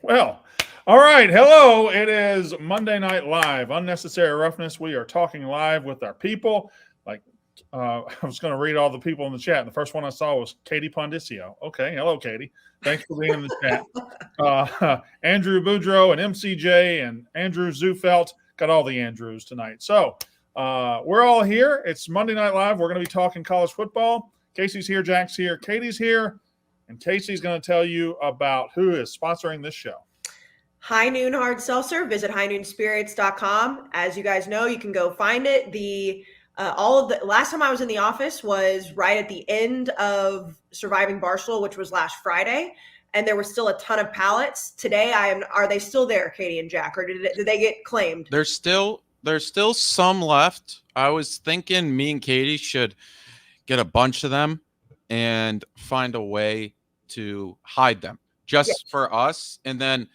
Well, all right. Hello. It is Monday Night Live, Unnecessary Roughness. We are talking live with our people. Like, I was going to read all the people in the chat. And the first one I saw was Katie Pondicio. Okay. Hello, Katie. Thanks for being in the chat. Andrew Boudreau and MCJ and Andrew Zufelt. Got all the Andrews tonight. So we're all here. It's Monday Night Live. We're going to be talking college football. Casey's here. Jack's here. Katie's here. And Casey's going to tell you about who is sponsoring this show. High Noon Hard Seltzer. Visit highnoonspirits.com. As you guys know, you can go find it. Last time I was in the office was right at the end of Surviving Barstool, which was last Friday, and there was still a ton of pallets. Today, are they still there, Katie and Jack, or did they get claimed? There's still some left. I was thinking me and Katie should get a bunch of them and find a way to hide them just for us. And then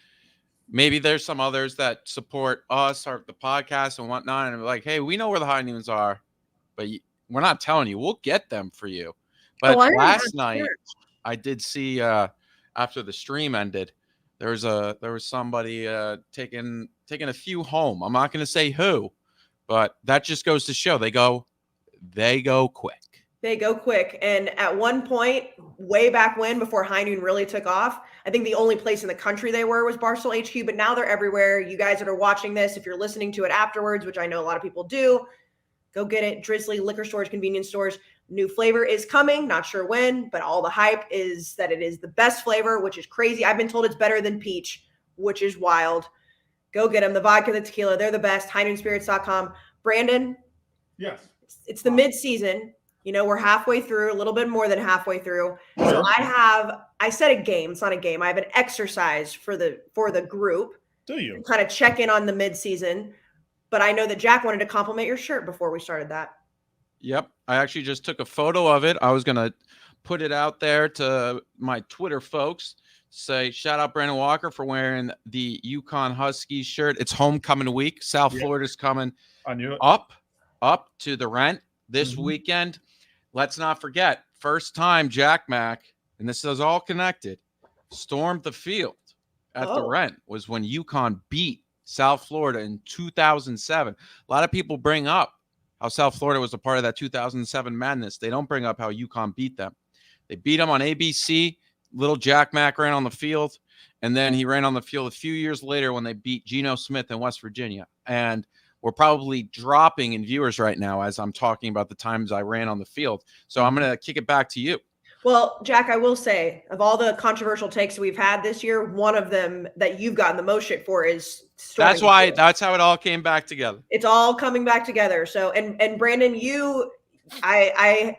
maybe there's some others that support us or the podcast and whatnot. And we're like, hey, we know where the high noons are, but we're not telling you. We'll get them for you. But last night I did see after the stream ended, there was somebody taking a few home. I'm not going to say who, but that just goes to show they go quick. They go quick. And at one point, way back when, before High Noon really took off, I think the only place in the country they were was Barstool HQ, but now they're everywhere. You guys that are watching this, if you're listening to it afterwards, which I know a lot of people do, go get it. Drizzly, liquor stores, convenience stores. New flavor is coming. Not sure when, but all the hype is that it is the best flavor, which is crazy. I've been told it's better than peach, which is wild. Go get them. The vodka, the tequila, they're the best. highnoonspirits.com. Brandon? Yes. It's the mid-season. You know, we're halfway through, a little bit more than halfway through. So I said a game. It's not a game. I have an exercise for the group. Do you? Kind of check in on the mid-season. But I know that Jack wanted to compliment your shirt before we started that. Yep. I actually just took a photo of it. I was going to put it out there to my Twitter folks. Say, shout out Brandon Walker for wearing the UConn Huskies shirt. It's homecoming week. South Florida's coming up to the rent this weekend. Let's not forget, first time Jack Mack, and this is all connected, stormed the field at the rent was when UConn beat South Florida in 2007. A lot of people bring up how South Florida was a part of that 2007 madness. They don't bring up how UConn beat them. They beat them on ABC. Little Jack Mack ran on the field, and then he ran on the field a few years later when they beat Geno Smith in West Virginia. And we're probably dropping in viewers right now as I'm talking about the times I ran on the field. So I'm going to kick it back to you. Well, Jack, I will say, of all the controversial takes we've had this year, one of them that you've gotten the most shit for is that's how it all came back together. It's all coming back together. So, and Brandon, I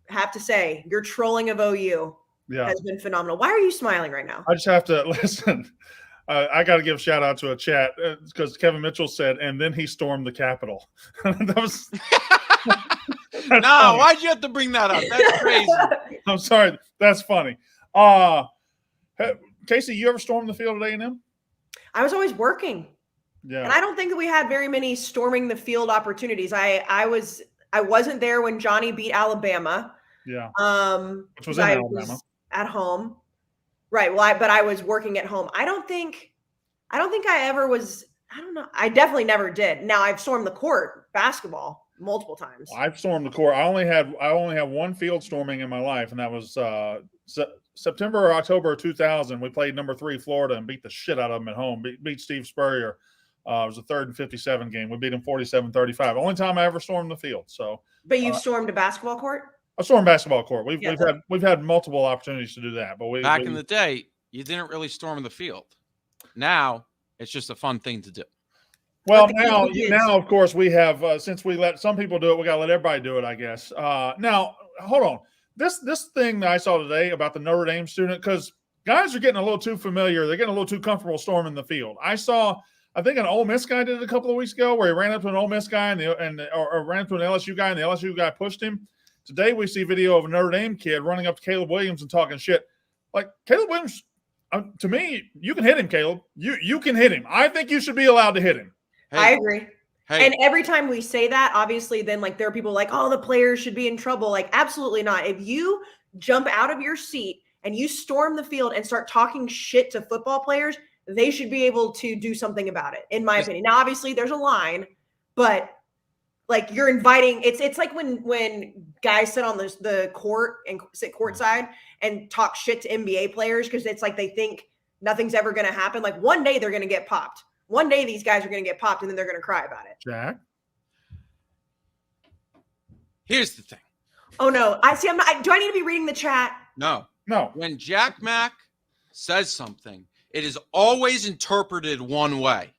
have to say, your trolling of OU has been phenomenal. Why are you smiling right now? I just have to listen. I got to give a shout out to a chat because Kevin Mitchell said, and then he stormed the Capitol. That was. No, why'd you have to bring that up? That's crazy. I'm sorry. That's funny. Casey, you ever stormed the field at A&M? I was always working. Yeah. And I don't think that we had very many storming the field opportunities. I wasn't there when Johnny beat Alabama. Yeah. Which was in Alabama. Was at home. Right. Well, but I was working at home. I don't think I ever was. I don't know. I definitely never did. Now I've stormed the court basketball multiple times. I've stormed the court. I only have one field storming in my life, and that was September or October of 2000. We played number 3 Florida and beat the shit out of them at home. Beat Steve Spurrier. It was a 3rd and 57 game. We beat them 47-35. Only time I ever stormed the field. So. But you've stormed a basketball court? A storm basketball court. We've had multiple opportunities to do that, but back in the day, you didn't really storm the field. Now it's just a fun thing to do. Well, now of course we have since we let some people do it, we got to let everybody do it, I guess. Now hold on. This thing that I saw today about the Notre Dame student, because guys are getting a little too familiar. They're getting a little too comfortable storming the field. I think an Ole Miss guy did it a couple of weeks ago where he ran up to an Ole Miss guy or ran up to an LSU guy, and the LSU guy pushed him. Today we see video of a Notre Dame kid running up to Caleb Williams and talking shit. Like, Caleb Williams, to me, you can hit him, Caleb. You can hit him. I think you should be allowed to hit him. Hey, I agree. Hey. And every time we say that, obviously, then like there are people like, oh, the players should be in trouble. Like, absolutely not. If you jump out of your seat and you storm the field and start talking shit to football players, they should be able to do something about it, in my opinion. Now, obviously, there's a line, but like you're inviting, it's like when guys sit on the court and sit courtside and talk shit to NBA players because it's like they think nothing's ever going to happen. Like one day they're going to get popped. One day these guys are going to get popped and then they're going to cry about it. Jack? Here's the thing. Oh no, I'm not. Do I need to be reading the chat? No. When Jack Mack says something, it is always interpreted one way.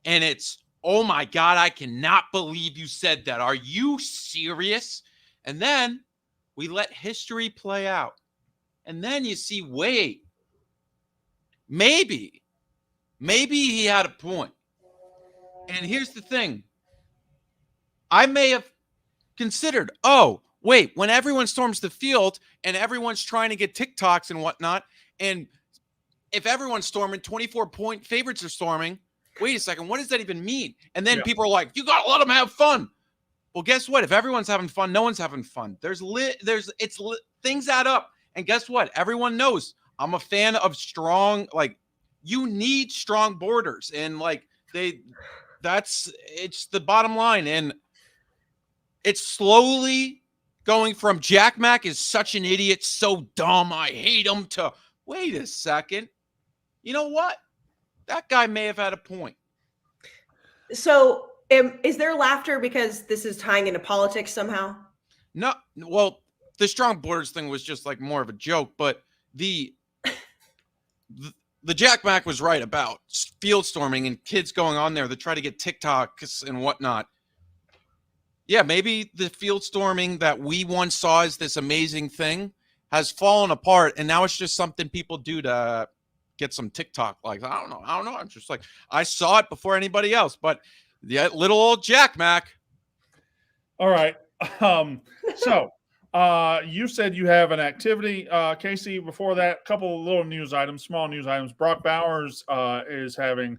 And it's, oh my God, I cannot believe you said that. Are you serious? And then we let history play out. And then you see, wait, maybe he had a point. And here's the thing. I may have considered, oh, wait, when everyone storms the field and everyone's trying to get TikToks and whatnot, and if everyone's storming, 24-point favorites are storming, wait a second, what does that even mean? And then people are like, you got to let them have fun. Well, guess what? If everyone's having fun, no one's having fun. Things add up. And guess what? Everyone knows I'm a fan of strong, like, you need strong borders. And like it's the bottom line. And it's slowly going from Jack Mack is such an idiot, so dumb, I hate him, to wait a second. You know what? That guy may have had a point. So is there laughter because this is tying into politics somehow? No, well, the strong borders thing was just like more of a joke, but the Jack Mack was right about field storming and kids going on there to try to get TikToks and whatnot. Yeah, maybe the field storming that we once saw as this amazing thing has fallen apart, and now it's just something people do to get some TikTok likes. I don't know. I'm just like, I saw it before anybody else, but the little old Jack Mack. All right. So you said you have an activity, Casey. Before that, a couple of little news items, small news items. Brock Bowers is having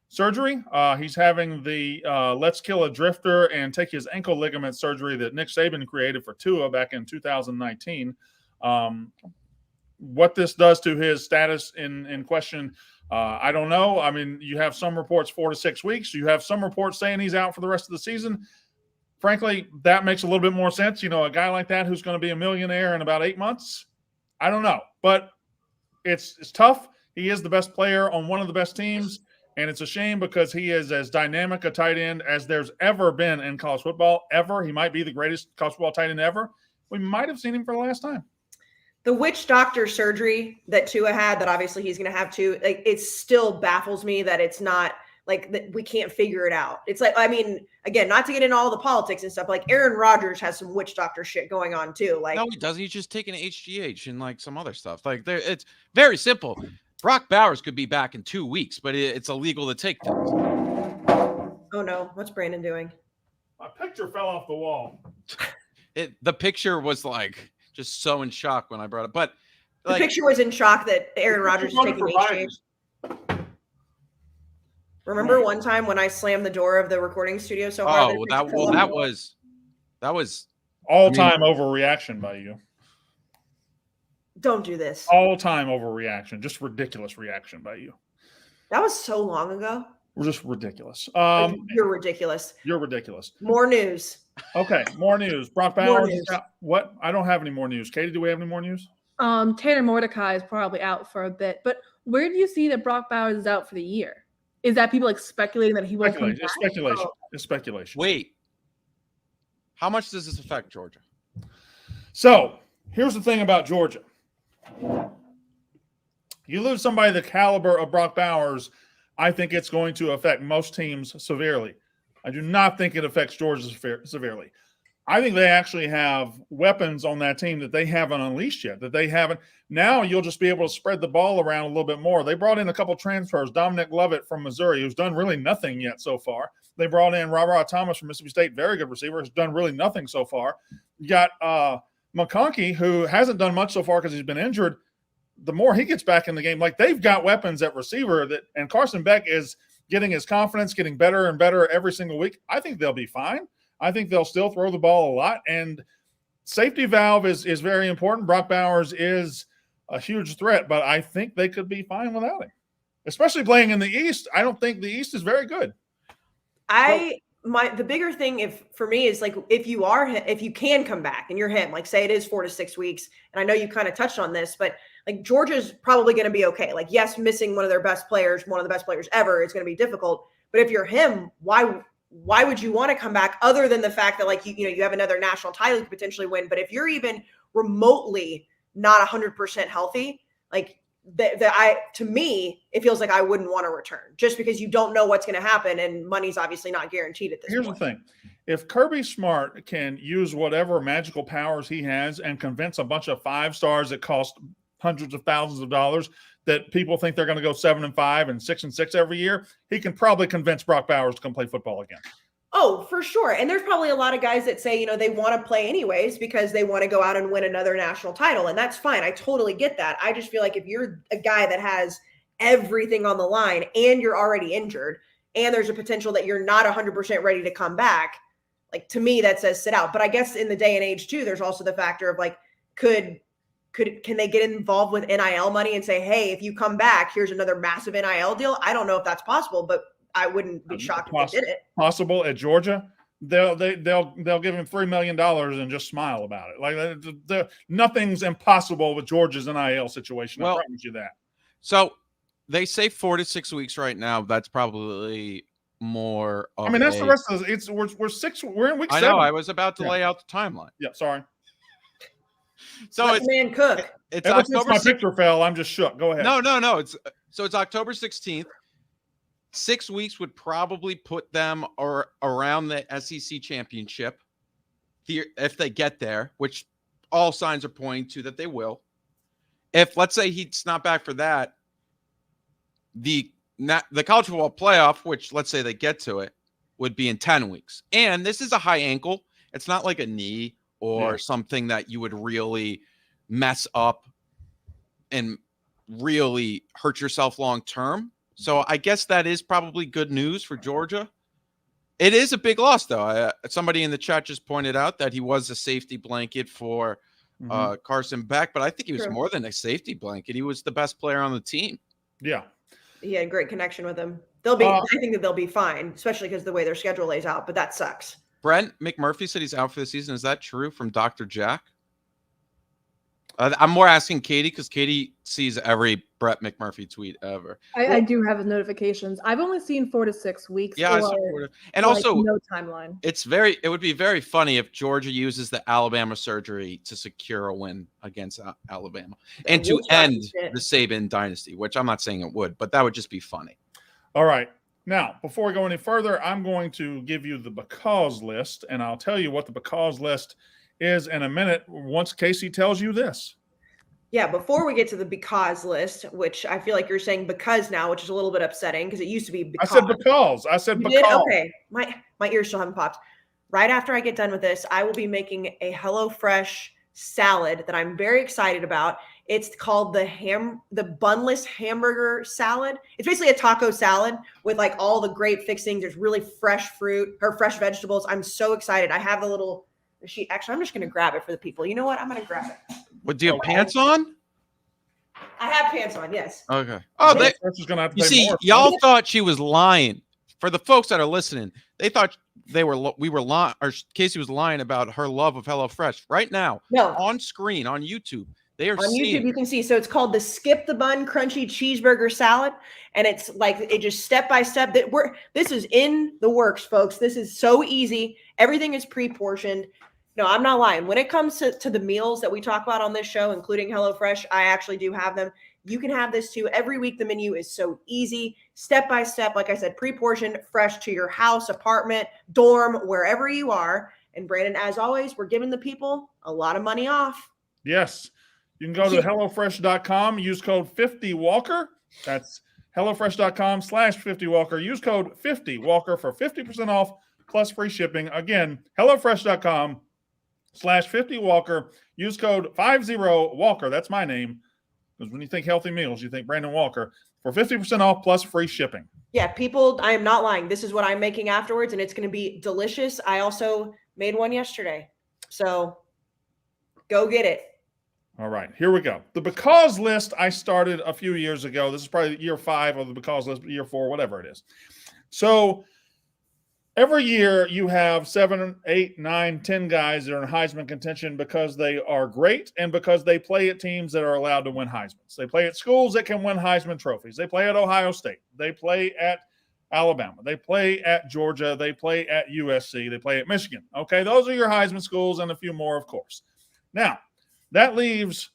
surgery. He's having the let's kill a drifter and take his ankle ligament surgery that Nick Saban created for Tua back in 2019. What this does to his status in question, I don't know. I mean, you have some reports 4 to 6 weeks. You have some reports saying he's out for the rest of the season. Frankly, that makes a little bit more sense. You know, a guy like that who's going to be a millionaire in about 8 months, I don't know. But it's tough. He is the best player on one of the best teams, and it's a shame because he is as dynamic a tight end as there's ever been in college football, ever. He might be the greatest college football tight end ever. We might have seen him for the last time. The witch doctor surgery that Tua had, that obviously he's going to have too, like, it still baffles me that it's not like that we can't figure it out. It's like, I mean, again, not to get into all the politics and stuff, like Aaron Rodgers has some witch doctor shit going on too. Like, no, he doesn't. He's just taking HGH and like some other stuff. Like, it's very simple. Brock Bowers could be back in 2 weeks, but it's illegal to take things. Oh no, what's Brandon doing? My picture fell off the wall. The picture was like just so in shock when I brought it. But the picture was in shock that Aaron Rodgers is taking HGH. Remember one time when I slammed the door of the recording studio so hard? That was all-time overreaction by you. Don't do this. All-time overreaction. Just ridiculous reaction by you. That was so long ago. We're just ridiculous. You're ridiculous. You're ridiculous. More news. Okay, more news. Brock Bowers. What? I don't have any more news. Katie, do we have any more news? Tanner Mordecai is probably out for a bit, but where do you see that Brock Bowers is out for the year? Is that people like speculating that he won't come back? It's speculation. It's speculation. Wait. How much does this affect Georgia? So here's the thing about Georgia. You lose somebody the caliber of Brock Bowers, I think it's going to affect most teams severely. I do not think it affects Georgia severely. I think they actually have weapons on that team that they haven't unleashed yet, that they haven't. Now you'll just be able to spread the ball around a little bit more. They brought in a couple transfers, Dominic Lovett from Missouri, who's done really nothing yet so far. They brought in Robert Thomas from Mississippi State, very good receiver, has done really nothing so far. You got McConkey, who hasn't done much so far because he's been injured. The more he gets back in the game, like they've got weapons at receiver and Carson Beck is getting his confidence, getting better and better every single week. I think they'll be fine. I think they'll still throw the ball a lot. And safety valve is very important. Brock Bowers is a huge threat, but I think they could be fine without him. especially playing in the East. I don't think the East is very good. The bigger thing for me is like if you can come back and you're him, like say it is 4 to 6 weeks, and I know you kind of touched on this, but like Georgia's probably going to be okay. Like yes, missing one of their best players, one of the best players ever, is going to be difficult. But if you're him, why would you want to come back other than the fact that like you have another national title you could potentially win? But if you're even remotely not 100% healthy, like to me, it feels like I wouldn't want to return just because you don't know what's going to happen, and money's obviously not guaranteed at this point. Here's the thing. If Kirby Smart can use whatever magical powers he has and convince a bunch of 5 stars that cost hundreds of thousands of dollars that people think they're going to go 7-5 and 6-6 every year, he can probably convince Brock Bowers to come play football again. Oh, for sure. And there's probably a lot of guys that say, they want to play anyways because they want to go out and win another national title. And that's fine. I totally get that. I just feel like if you're a guy that has everything on the line and you're already injured and there's a potential that you're not 100% ready to come back, like to me, that says sit out. But I guess in the day and age too, there's also the factor of like, can they get involved with NIL money and say, hey, if you come back, here's another massive NIL deal? I don't know if that's possible, but I wouldn't be shocked if they did it. Possible at Georgia, they'll give him $3 million and just smile about it. Like nothing's impossible with Georgia's NIL situation. I promise you that. So they say 4 to 6 weeks right now. That's probably more. That's the rest of it. We're in week 7. I know. I was about to lay out the timeline. Yeah, sorry. So it's man cook. It's Ever October. Since my picture fell, I'm just shook. Go ahead. No. It's October 16th. 6 weeks would probably put them around the SEC championship if they get there, which all signs are pointing to that they will. If let's say he's not back for that, the college football playoff, which let's say they get to it, would be in 10 weeks. And this is a high ankle. It's not like a knee or something that you would really mess up and really hurt yourself long term. So I guess that is probably good news for Georgia. It is a big loss, though. Somebody in the chat just pointed out that he was a safety blanket for Carson Beck, but I think he was more than a safety blanket. He was the best player on the team. Yeah. He had a great connection with him. I think that they'll be fine, especially because the way their schedule lays out, but that sucks. Brent McMurphy said he's out for the season. Is that true from Dr. Jack? I'm more asking Katie because Katie sees every Brett McMurphy tweet ever. I do have his notifications. I've only seen 4 to 6 weeks. Yeah, and also no timeline. It would be very funny if Georgia uses the Alabama surgery to secure a win against Alabama and to end the Saban dynasty, which I'm not saying it would, but that would just be funny. All right. Now, before we go any further, I'm going to give you the because list, and I'll tell you what the because list is in a minute once Casey tells you this. Yeah, before we get to the because list, which I feel like you're saying because now, which is a little bit upsetting because it used to be because. I said because. Okay, my ears still haven't popped. Right after I get done with this, I will be making a HelloFresh salad that I'm very excited about. It's called the bunless hamburger salad. It's basically a taco salad with like all the great fixings. There's really fresh fruit or fresh vegetables. I'm so excited. I have the little sheet. Actually, I'm just going to grab it for the people. You know what? I'm going to grab it. What, do you have pants on? I have pants on, yes. Okay. You see, y'all thought she was lying. For the folks that are listening, they thought we were lying, or Casey was lying about her love of HelloFresh. Right now, on screen, on YouTube, they are seeing. YouTube, you can see. So it's called the Skip the Bun Crunchy Cheeseburger Salad. And it's like, it just step by step. This is in the works, folks. This is so easy. Everything is pre-portioned. No, I'm not lying. When it comes to the meals that we talk about on this show, including HelloFresh, I actually do have them. You can have this too. Every week, the menu is so easy, step by step. Like I said, pre-portioned, fresh to your house, apartment, dorm, wherever you are. And Brandon, as always, we're giving the people a lot of money off. Yes. You can go to HelloFresh.com, use code 50Walker. That's HelloFresh.com/50Walker. Use code 50Walker for 50% off plus free shipping. Again, HelloFresh.com/50Walker. Use code 50Walker. That's my name. Because when you think healthy meals, you think Brandon Walker for 50% off plus free shipping. Yeah, people, I am not lying. This is what I'm making afterwards, and it's going to be delicious. I also made one yesterday. So go get it. All right, here we go. The because list I started a few years ago. This is probably year 5 of the because list, year 4, whatever it is. So every year you have 7, 8, 9, 10 guys that are in Heisman contention because they are great and because they play at teams that are allowed to win Heismans. They play at schools that can win Heisman trophies. They play at Ohio State. They play at Alabama. They play at Georgia. They play at USC. They play at Michigan. Okay, those are your Heisman schools and a few more, of course. Now, that leaves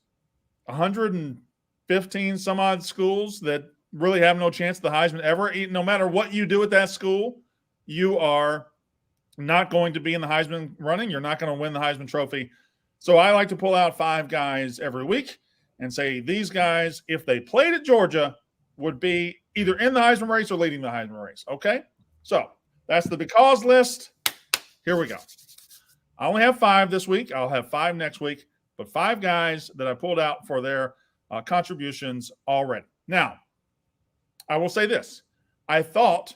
115 some odd schools that really have no chance of the Heisman ever. No matter what you do at that school, you are not going to be in the Heisman running. You're not going to win the Heisman Trophy. So I like to pull out 5 guys every week and say these guys, if they played at Georgia, would be either in the Heisman race or leading the Heisman race. Okay? So that's the because list. Here we go. I only have 5 this week. I'll have 5 next week. But 5 guys that I pulled out for their contributions already. Now, I will say this. I thought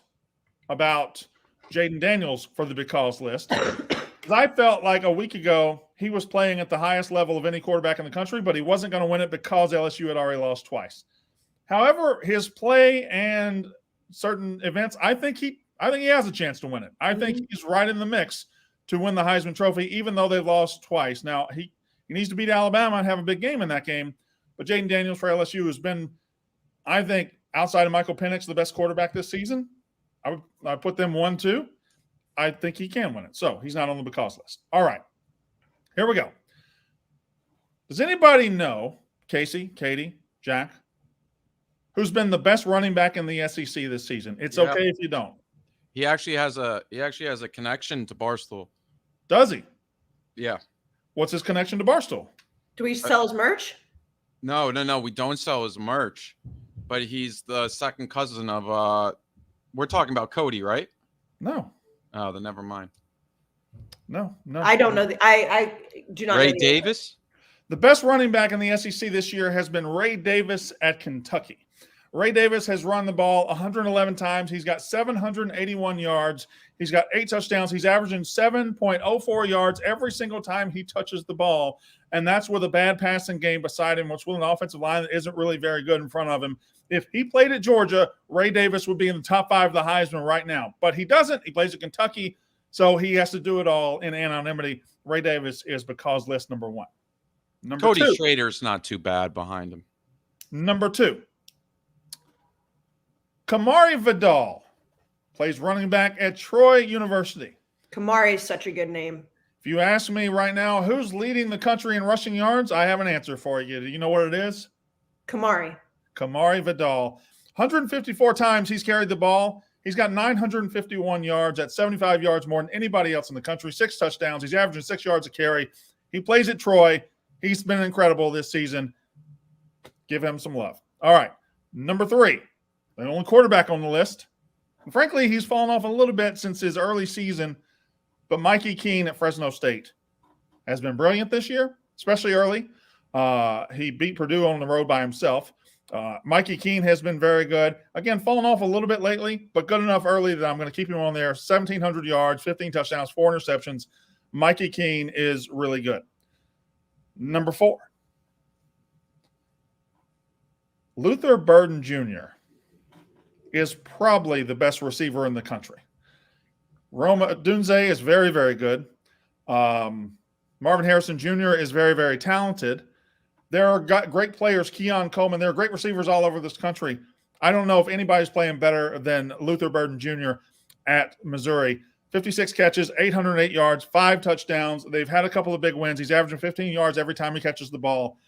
about Jaden Daniels for the because list. Because I felt like a week ago he was playing at the highest level of any quarterback in the country, but he wasn't going to win it because LSU had already lost twice. However, his play and certain events, I think he has a chance to win it. I think he's right in the mix to win the Heisman Trophy, even though they've lost twice. Now, he needs to beat Alabama and have a big game in that game. But Jaden Daniels for LSU has been, I think, outside of Michael Penix, the best quarterback this season. I put them 1-2. I think he can win it. So he's not on the because list. All right. Here we go. Does anybody know, Casey, Katie, Jack, who's been the best running back in the SEC this season? It's okay if you don't. He actually has a connection to Barstool. Does he? Yeah. What's his connection to Barstool? Do we sell his merch? No. We don't sell his merch, but he's the second cousin of we're talking about Cody, right? No. Oh, then never mind. No. I don't know. I do not know. Ray Davis? The best running back in the SEC this year has been Ray Davis at Kentucky. Ray Davis has run the ball 111 times. He's got 781 yards. He's got 8 touchdowns. He's averaging 7.04 yards every single time he touches the ball. And that's with a bad passing game beside him, which with an offensive line that isn't really very good in front of him. If he played at Georgia, Ray Davis would be in the top 5 of the Heisman right now. But he doesn't. He plays at Kentucky, so he has to do it all in anonymity. Ray Davis is because list number 1. Cody Schrader's not too bad behind him. Number 2. Kamari Vidal plays running back at Troy University. Kamari is such a good name. If you ask me right now, who's leading the country in rushing yards, I have an answer for you. Do you know what it is? Kamari Vidal. 154 times he's carried the ball. He's got 951 yards. That's 75 yards more than anybody else in the country. 6 touchdowns. He's averaging 6 yards a carry. He plays at Troy. He's been incredible this season. Give him some love. All right. Number 3. The only quarterback on the list. And frankly, he's fallen off a little bit since his early season, but Mikey Keene at Fresno State has been brilliant this year, especially early. He beat Purdue on the road by himself. Mikey Keene has been very good. Again, fallen off a little bit lately, but good enough early that I'm going to keep him on there. 1,700 yards, 15 touchdowns, 4 interceptions. Mikey Keene is really good. Number 4. Luther Burden Jr. is probably the best receiver in the country. Roma Dunze is very, very good. Marvin Harrison Jr. is very, very talented. There are great players, Keon Coleman. There are great receivers all over this country. I don't know if anybody's playing better than Luther Burden Jr. at Missouri. 56 catches, 808 yards, 5 touchdowns. They've had a couple of big wins. He's averaging 15 yards every time he catches the ball.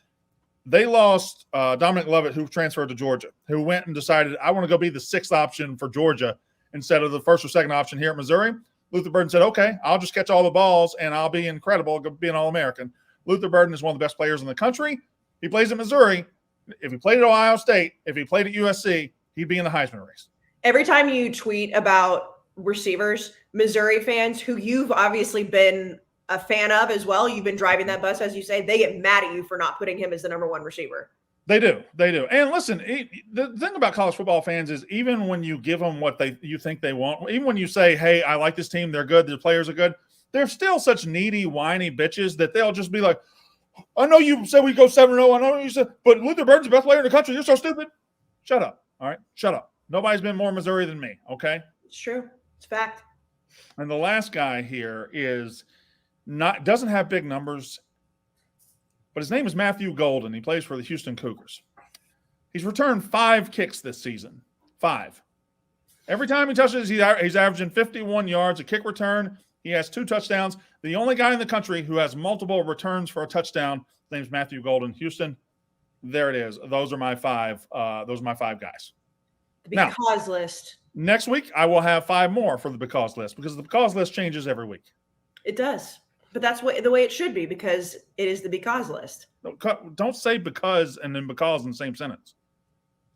They lost Dominic Lovett, who transferred to Georgia, who went and decided, I want to go be the 6th option for Georgia instead of the 1st or 2nd option here at Missouri. Luther Burden said, okay, I'll just catch all the balls and I'll be incredible. I'll be an All-American. Luther Burden is one of the best players in the country. He plays at Missouri. If he played at Ohio State, if he played at USC, he'd be in the Heisman race. Every time you tweet about receivers, Missouri fans, who you've obviously been a fan of as well, you've been driving that bus, as you say, they get mad at you for not putting him as the number 1 receiver. They do. And listen, the thing about college football fans is even when you give them what you think they want, even when you say, hey, I like this team, they're good, the players are good, they're still such needy, whiny bitches that they'll just be like, I know you said we go 7-0. I know you said, but Luther Burden's the best player in the country. You're so stupid. Shut up. All right, shut up. Nobody's been more Missouri than me. Okay, It's true. It's fact. and the last guy here doesn't have big numbers, but his name is Matthew Golden. He plays for the Houston Cougars. He's returned 5 kicks this season. 5. Every time he touches, he's averaging 51 yards a kick return. He has 2 touchdowns. The only guy in the country who has multiple returns for a touchdown, his name's Matthew Golden. Houston, there it is. Those are my 5. Those are my 5 guys. The because list. Next week, I will have 5 more for the because list because the because list changes every week. It does. But that's the way it should be because it is the because list. Don't say because and then because in the same sentence.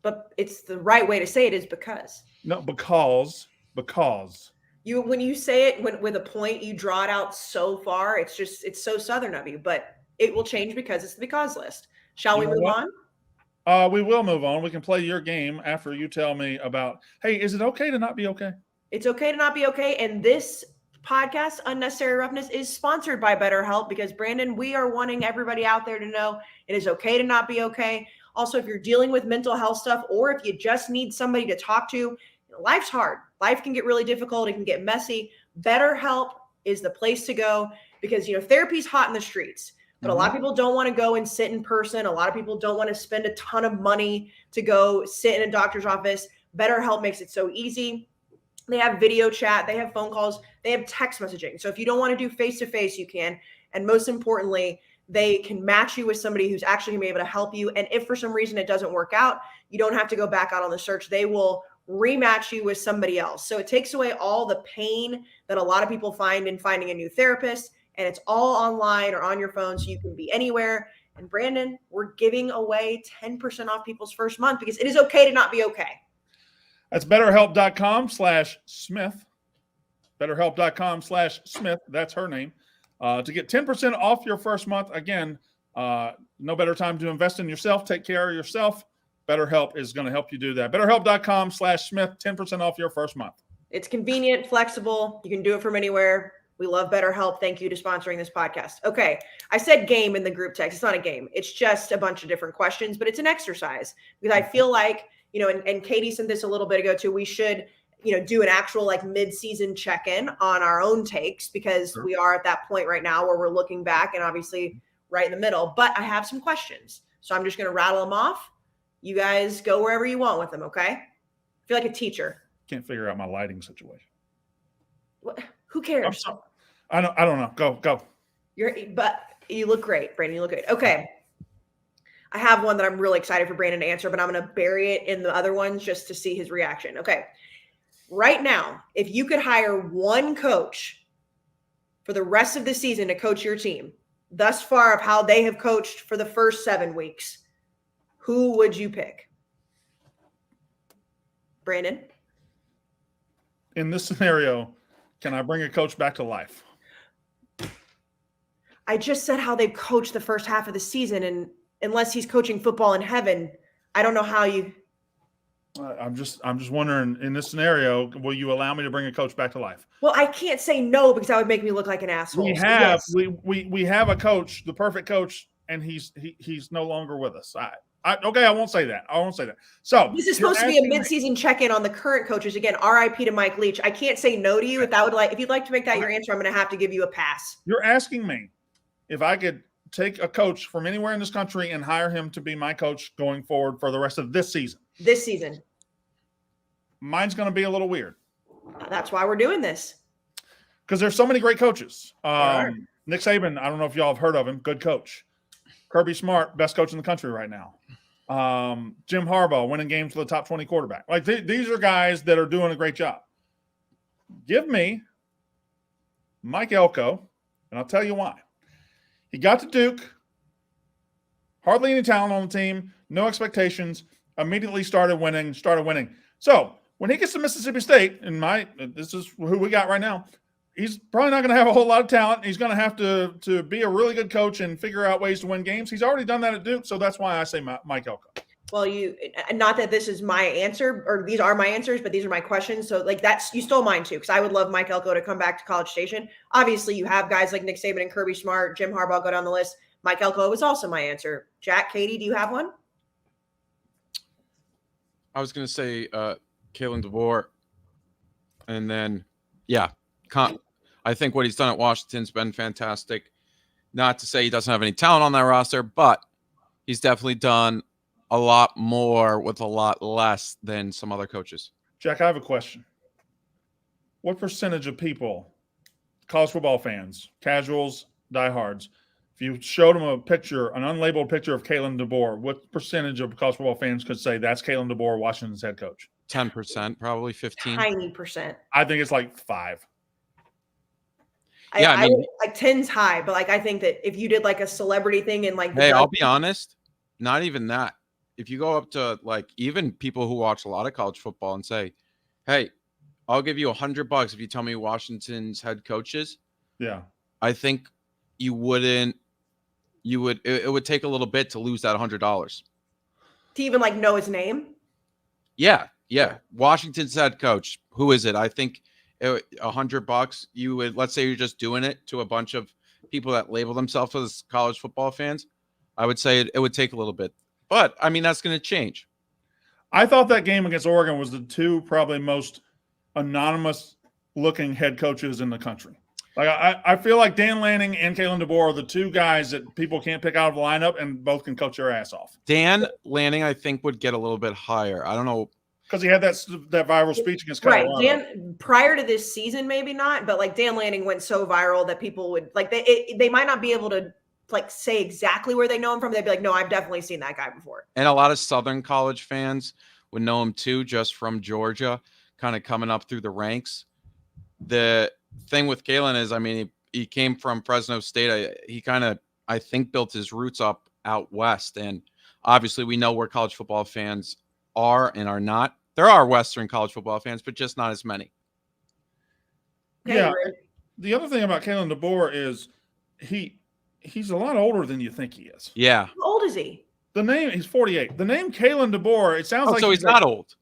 But it's the right way to say it is because. No, because. When you say it with a point, you draw it out so far. It's so Southern of you, but it will change because it's the because list. Shall we move on? We will move on. We can play your game after you tell me about, hey, is it okay to not be okay? It's okay to not be okay. And this podcast, Unnecessary Roughness, is sponsored by BetterHelp because, Brandon, we are wanting everybody out there to know it is okay to not be okay. Also, if you're dealing with mental health stuff or if you just need somebody to talk to, life's hard. Life can get really difficult. It can get messy. BetterHelp is the place to go because, therapy's hot in the streets, but a lot of people don't want to go and sit in person. A lot of people don't want to spend a ton of money to go sit in a doctor's office. BetterHelp makes it so easy. They have video chat. They have phone calls. They have text messaging. So if you don't want to do face-to-face, you can. And most importantly, they can match you with somebody who's actually going to be able to help you. And if for some reason it doesn't work out, you don't have to go back out on the search. They will rematch you with somebody else. So it takes away all the pain that a lot of people find in finding a new therapist. And it's all online or on your phone, so you can be anywhere. And Brandon, we're giving away 10% off people's first month because it is okay to not be okay. That's BetterHelp.com/Smith. BetterHelp.com/Smith. That's her name. To get 10% off your first month. Again, no better time to invest in yourself. Take care of yourself. BetterHelp is going to help you do that. BetterHelp.com/Smith. 10% off your first month. It's convenient, flexible. You can do it from anywhere. We love BetterHelp. Thank you to sponsoring this podcast. Okay. I said game in the group text. It's not a game. It's just a bunch of different questions, but it's an exercise because I feel like, and Katie sent this a little bit ago too, we should, do an actual like mid-season check-in on our own takes because we are at that point right now where we're looking back and obviously right in the middle, but I have some questions. So I'm just going to rattle them off. You guys go wherever you want with them. Okay. I feel like a teacher. Can't figure out my lighting situation. What? Who cares? I'm sorry. I don't know. Go. But you look great, Brandon. You look good. Okay. I have one that I'm really excited for Brandon to answer, but I'm going to bury it in the other ones just to see his reaction. Okay. Right now, if you could hire one coach for the rest of the season to coach your team, thus far of how they have coached for the first 7 weeks, who would you pick? Brandon? In this scenario, can I bring a coach back to life? I just said how they've coached the first half of the season, and unless he's coaching football in heaven, I don't know how you. I'm just wondering, in this scenario, will you allow me to bring a coach back to life? Well, I can't say no because that would make me look like an asshole. We have we have a coach, the perfect coach, and he's no longer with us. I won't say that. So this is supposed to be a mid-season check-in on the current coaches. Again, RIP to Mike Leach. I can't say no to you. If you'd like to make that your answer, I'm going to have to give you a pass. You're asking me if I could take a coach from anywhere in this country and hire him to be my coach going forward for the rest of this season. This season. Mine's going to be a little weird. That's why we're doing this. Because there's so many great coaches. Nick Saban, I don't know if y'all have heard of him. Good coach. Kirby Smart, best coach in the country right now. Jim Harbaugh, winning games for the top 20 quarterback. Like these are guys that are doing a great job. Give me Mike Elko, and I'll tell you why. He got to Duke, hardly any talent on the team, no expectations, immediately started winning. So when he gets to Mississippi State, this is who we got right now, he's probably not going to have a whole lot of talent. He's going to have to be a really good coach and figure out ways to win games. He's already done that at Duke, so that's why I say Mike Elko. Well, not that this is my answer, or these are my answers, but these are my questions. So you stole mine too, because I would love Mike Elko to come back to College Station. Obviously, you have guys like Nick Saban and Kirby Smart, Jim Harbaugh go down the list. Mike Elko was also my answer. Jack, Katie, do you have one? I was going to say Kalen DeBoer. And then, yeah, I think what he's done at Washington's been fantastic. Not to say he doesn't have any talent on that roster, but he's definitely done a lot more with a lot less than some other coaches. Jack, I have a question. What percentage of people, college football fans, casuals, diehards, if you showed them a picture, an unlabeled picture of Kalen DeBoer, what percentage of college football fans could say that's Kalen DeBoer, Washington's head coach? 10%, probably 15. Tiny percent. I think it's like 5. Yeah, I mean, like 10's high, but like I think that if you did like a celebrity thing and like, hey, I'll be honest, not even that. If you go up to like even people who watch a lot of college football and say, "Hey, I'll give you $100 if you tell me Washington's head coach is," yeah, I think you wouldn't. You would. It would take a little bit to lose that $100 to even like know his name. Yeah. Washington's head coach. Who is it? I think $100. You would. Let's say you're just doing it to a bunch of people that label themselves as college football fans. I would say it would take a little bit, but I mean that's going to change. I thought that game against Oregon was the two probably most anonymous looking head coaches in the country. Like I feel like Dan Lanning and Kalen DeBoer are the two guys that people can't pick out of the lineup and both can coach their ass off. Dan Lanning, I think, would get a little bit higher. I don't know. Because he had that viral speech against Colorado. Right. Dan, prior to this season, maybe not, but like Dan Lanning went so viral that people would like they might not be able to like say exactly where they know him from. They'd be like, no, I've definitely seen that guy before. And a lot of Southern college fans would know him too, just from Georgia, kind of coming up through the ranks. The thing with Kalen is, I mean, he came from Fresno State. He kind of, I think, built his roots up out west. And obviously we know where college football fans are and are not. There are Western college football fans, but just not as many. Okay, yeah. right. The other thing about Kalen DeBoer is he's a lot older than you think he is. Yeah. How old is he? He's 48. The name Kalen DeBoer, it sounds like so he's not old.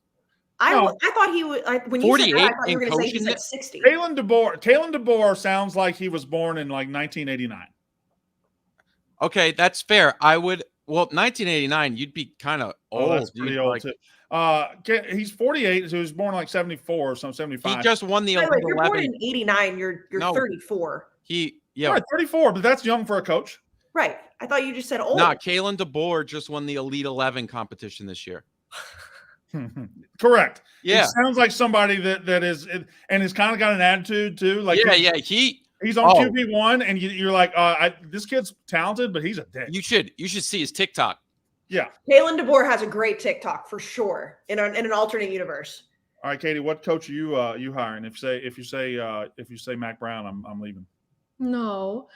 I thought he was like when you said that, I thought you were going to say he's like 60. Kalen DeBoer sounds like he was born in like 1989. Okay, that's fair. 1989, you'd be kind of old. That's pretty old too. He's 48, so he was born like 74 or something, 75. He just won the Wait, Elite you're 11. born in 89. You're No. 34. Right, 34, but that's young for a coach. Right. I thought you just said old. Nah, Kalen DeBoer just won the Elite 11 competition this year. Correct. Yeah. He sounds like somebody that is, and he's kind of got an attitude too. Like he's on QB1, and you're like, this kid's talented, but he's a dick. You should see his TikTok. Yeah. Kalen DeBoer has a great TikTok for sure in an alternate universe. All right, Katie, what coach are you hiring? If you say Mac Brown, I'm leaving. No,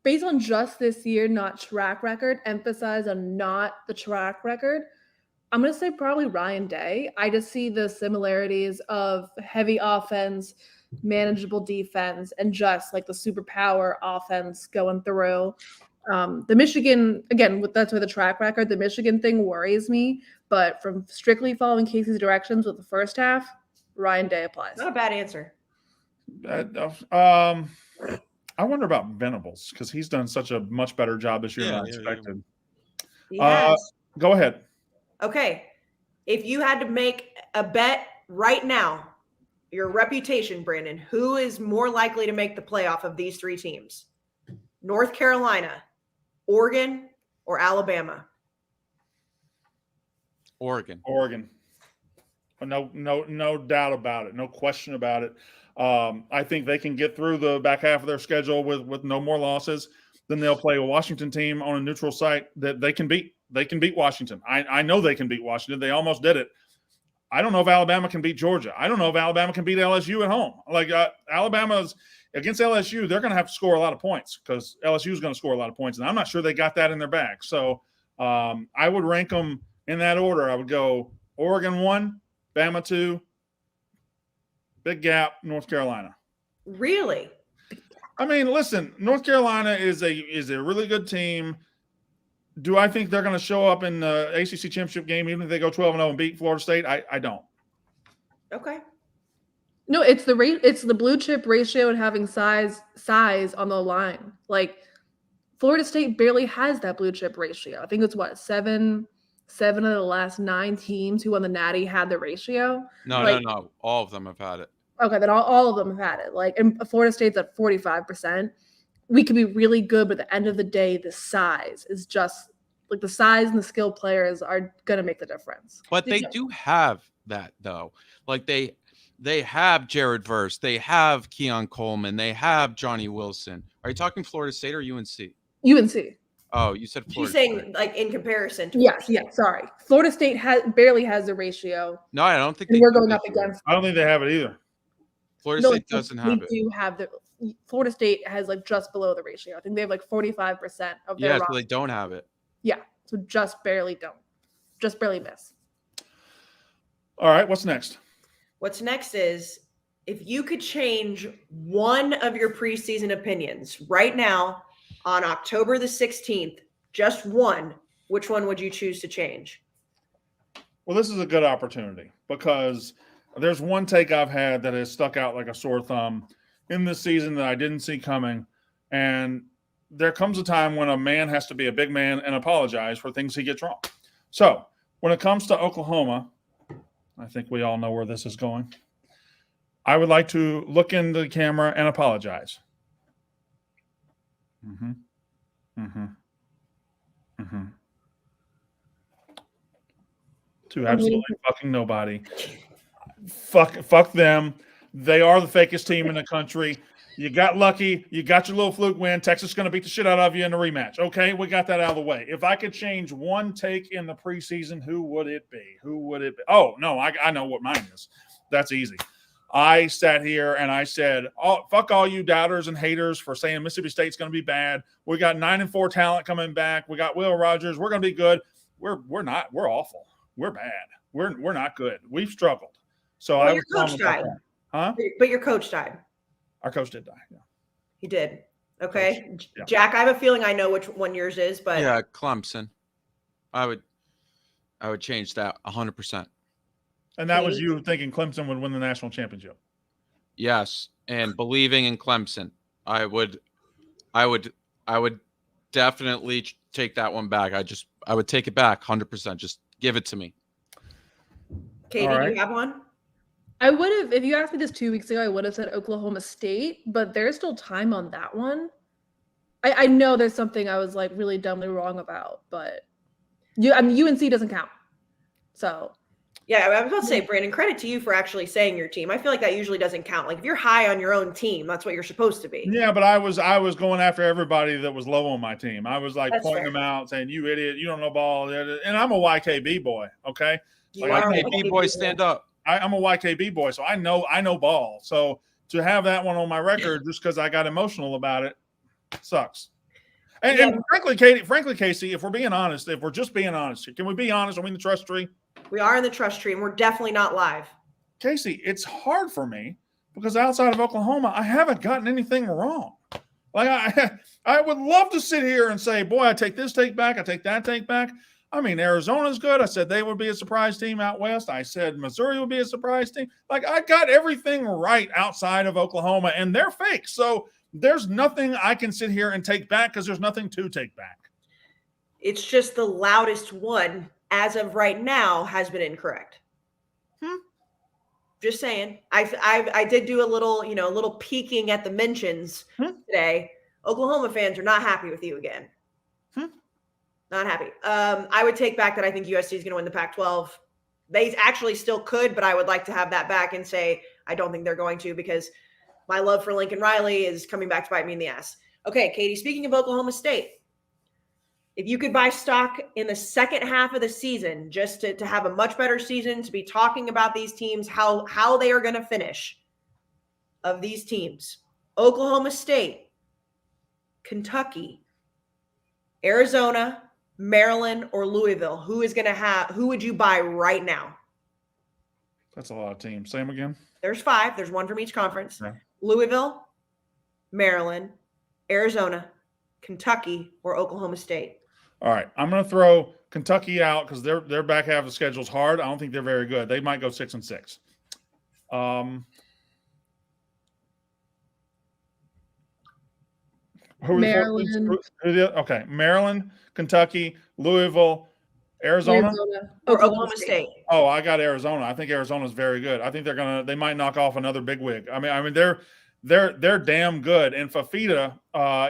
based on just this year, not track record, emphasize on not the track record. I'm going to say probably Ryan Day. I just see the similarities of heavy offense, manageable defense, and just like the superpower offense going through. The Michigan, again, that's where the track record, the Michigan thing worries me, but from strictly following Casey's directions with the first half, Ryan Day applies. Not a bad answer. I wonder about Venables because he's done such a much better job this year than I expected. Yes. Go ahead. Okay. If you had to make a bet right now, your reputation, Brandon, who is more likely to make the playoff of these three teams? North Carolina, Oregon, or Alabama? Oregon. No doubt about it. No question about it. I think they can get through the back half of their schedule with no more losses. Then they'll play a Washington team on a neutral site that they can beat. They can beat Washington. I know they can beat Washington. They almost did it. I don't know if Alabama can beat Georgia. I don't know if Alabama can beat LSU at home. Like Alabama's against LSU, they're going to have to score a lot of points because LSU is going to score a lot of points, and I'm not sure they got that in their bag. So I would rank them in that order. I would go Oregon 1, Bama 2, big gap, North Carolina. Really? I mean, listen, North Carolina is a really good team. Do I think they're going to show up in the ACC championship game even if they go 12-0 and beat Florida State? I don't. Okay. No, it's the blue chip ratio and having size on the line. Like Florida State barely has that blue chip ratio. I think it's what, seven of the last 9 teams who won the Natty had the ratio. No, Like, no. All of them have had it. Okay, then all of them have had it. Like, and Florida State's at 45%. We could be really good, but at the end of the day, the size is just like the size and the skill players are gonna make the difference. But they do have that though. Like they have Jared Verse, they have Keon Coleman, they have Johnny Wilson. Are you talking Florida State or UNC? UNC. Oh, you said Florida She's saying State. like in comparison to Yes, sorry. Florida State barely has the ratio. No, I don't think And we're going up against. I don't think they have it either. Florida State doesn't have it. We do have Florida State has like just below the ratio. I think they have like 45% of their so they don't have it. Yeah, so just barely miss. All right, what's next? What's next is if you could change one of your preseason opinions right now on October the 16th, just one, which one would you choose to change? Well, this is a good opportunity because there's one take I've had that has stuck out like a sore thumb in this season that I didn't see coming. And there comes a time when a man has to be a big man and apologize for things he gets wrong. So when it comes to Oklahoma, I think we all know where this is going. I would like to look into the camera and apologize. To absolutely fucking nobody. Fuck them. They are the fakest team in the country. You got lucky. You got your little fluke win. Texas is going to beat the shit out of you in the rematch. Okay, we got that out of the way. If I could change one take in the preseason, who would it be? Oh, no, I know what mine is. That's easy. I sat here and I said, "Oh, fuck all you doubters and haters for saying Mississippi State's going to be bad. We got 9-4 talent coming back. We got Will Rogers. We're going to be good. We're not. We're awful. We're bad. We're not good. We've struggled." So well, I your coach died. Huh? But your coach died. Our coach did die. Yeah. He did. Okay. Yeah. Jack, I have a feeling I know which one yours is, but Yeah, Clemson. I would change that 100%. And that was you thinking Clemson would win the national championship. Yes, and believing in Clemson. I would definitely take that one back. I would take it back 100%. Just give it to me. Katie, do you have one? I would have, if you asked me this 2 weeks ago, I would have said Oklahoma State, but there's still time on that one. I know there's something I was like really dumbly wrong about, but UNC doesn't count. So yeah, I was about to say, Brandon, credit to you for actually saying your team. I feel like that usually doesn't count. Like if you're high on your own team, that's what you're supposed to be. Yeah, but I was going after everybody that was low on my team. I was like pointing fair. them out, saying, "You idiot, you don't know ball." And I'm a YKB boy, okay? Like, YKB boys, stand up. I'm a YKB boy, so I know ball. So to have that one on my record just because I got emotional about it sucks. And frankly, Casey, if we're being honest, if we're just being honest, can we be honest? Are we in the trust tree? We are in the trust tree, and we're definitely not live. Casey, it's hard for me because outside of Oklahoma, I haven't gotten anything wrong. Like I would love to sit here and say, boy, I take this take back, I take that take back. I mean, Arizona's good. I said they would be a surprise team out west. I said Missouri would be a surprise team. Like I got everything right outside of Oklahoma, and they're fake. So there's nothing I can sit here and take back because there's nothing to take back. It's just the loudest one as of right now has been incorrect. Just saying. I did do a little peeking at the mentions today. Oklahoma fans are not happy with you again. Not happy. I would take back that I think USC is going to win the Pac-12. They actually still could, but I would like to have that back and say I don't think they're going to because my love for Lincoln Riley is coming back to bite me in the ass. Okay, Katie, speaking of Oklahoma State, if you could buy stock in the second half of the season just to have a much better season, to be talking about these teams, how they are going to finish of these teams, Oklahoma State, Kentucky, Arizona, Maryland, or Louisville, who would you buy right now? That's a lot of teams. Say them again. There's 5. There's one from each conference. Yeah. Louisville, Maryland, Arizona, Kentucky, or Oklahoma State. All right. I'm going to throw Kentucky out because their back half of the schedule is hard. I don't think they're very good. They might go 6-6. Who are the four teams? Maryland. Okay, Maryland, Kentucky, Louisville, Arizona. Or Oklahoma State. Oh, I got Arizona. I think Arizona's very good. I think they might knock off another bigwig. I mean, they're damn good. And Fafita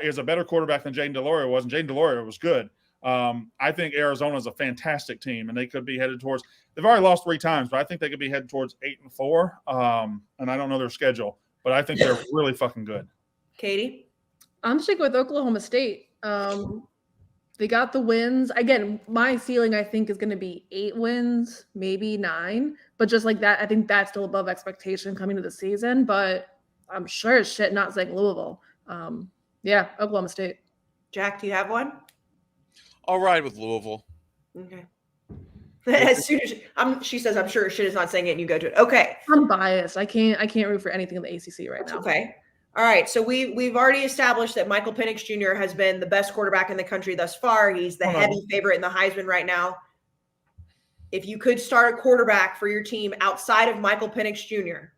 is a better quarterback than Jaden Deloria was, and Jaden Deloria was good. I think Arizona is a fantastic team, and they could be headed towards. They've already lost 3 times, but I think they could be headed towards 8-4. And I don't know their schedule, but I think they're really fucking good. Katie, I'm sticking with Oklahoma State. They got the wins. Again, my ceiling, I think, is going to be 8 wins, maybe 9. But just like that, I think that's still above expectation coming to the season. But I'm sure as shit not saying Louisville. Yeah, Oklahoma State. Jack, do you have one? I'll ride with Louisville. Okay. As soon as she says, I'm sure as shit is not saying it, and you go to it. Okay. I'm biased. I can't root for anything in the ACC right now. Okay. All right, so we've already established that Michael Penix Jr. has been the best quarterback in the country thus far. He's the heavy favorite in the Heisman right now. If you could start a quarterback for your team outside of Michael Penix Jr.,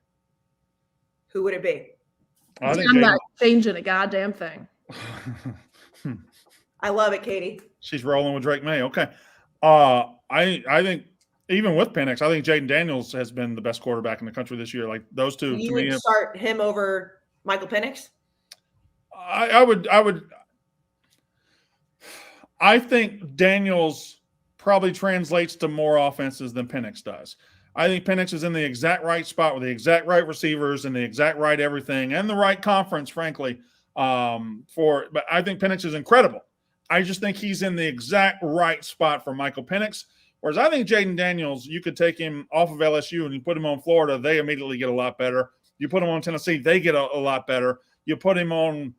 who would it be? I'm not changing a goddamn thing. I love it, Katie. She's rolling with Drake May. Okay. I think even with Penix, I think Jaden Daniels has been the best quarterback in the country this year. Like those two. You would start him over Michael Penix? I would. I think Daniels probably translates to more offenses than Penix does. I think Penix is in the exact right spot with the exact right receivers and the exact right everything and the right conference, frankly. But I think Penix is incredible. I just think he's in the exact right spot for Michael Penix. Whereas I think Jaden Daniels, you could take him off of LSU and you put him on Florida, they immediately get a lot better. You put him on Tennessee, they get a lot better. You put him on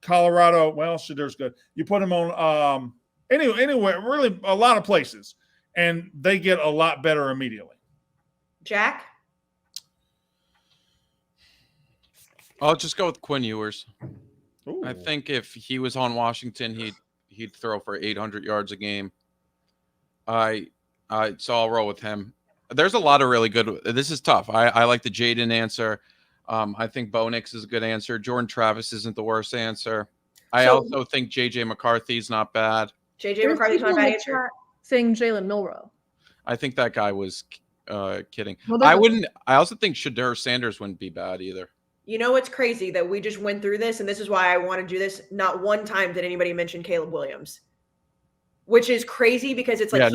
Colorado, well, there's good. You put him on anywhere, really a lot of places, and they get a lot better immediately. Jack? I'll just go with Quinn Ewers. Ooh. I think if he was on Washington, he'd throw for 800 yards a game. So I'll roll with him. There's a lot of really good. This is tough. I like the Jaden answer. I think Bo Nix is a good answer. Jordan Travis isn't the worst answer. I also think J.J. McCarthy's not bad. J.J. McCarthy's not a bad answer. Saying Jalen Milroe. I think that guy was kidding. Well, I also think Shadur Sanders wouldn't be bad either. You know what's crazy that we just went through this, and this is why I want to do this. Not one time did anybody mention Caleb Williams, which is crazy because it's like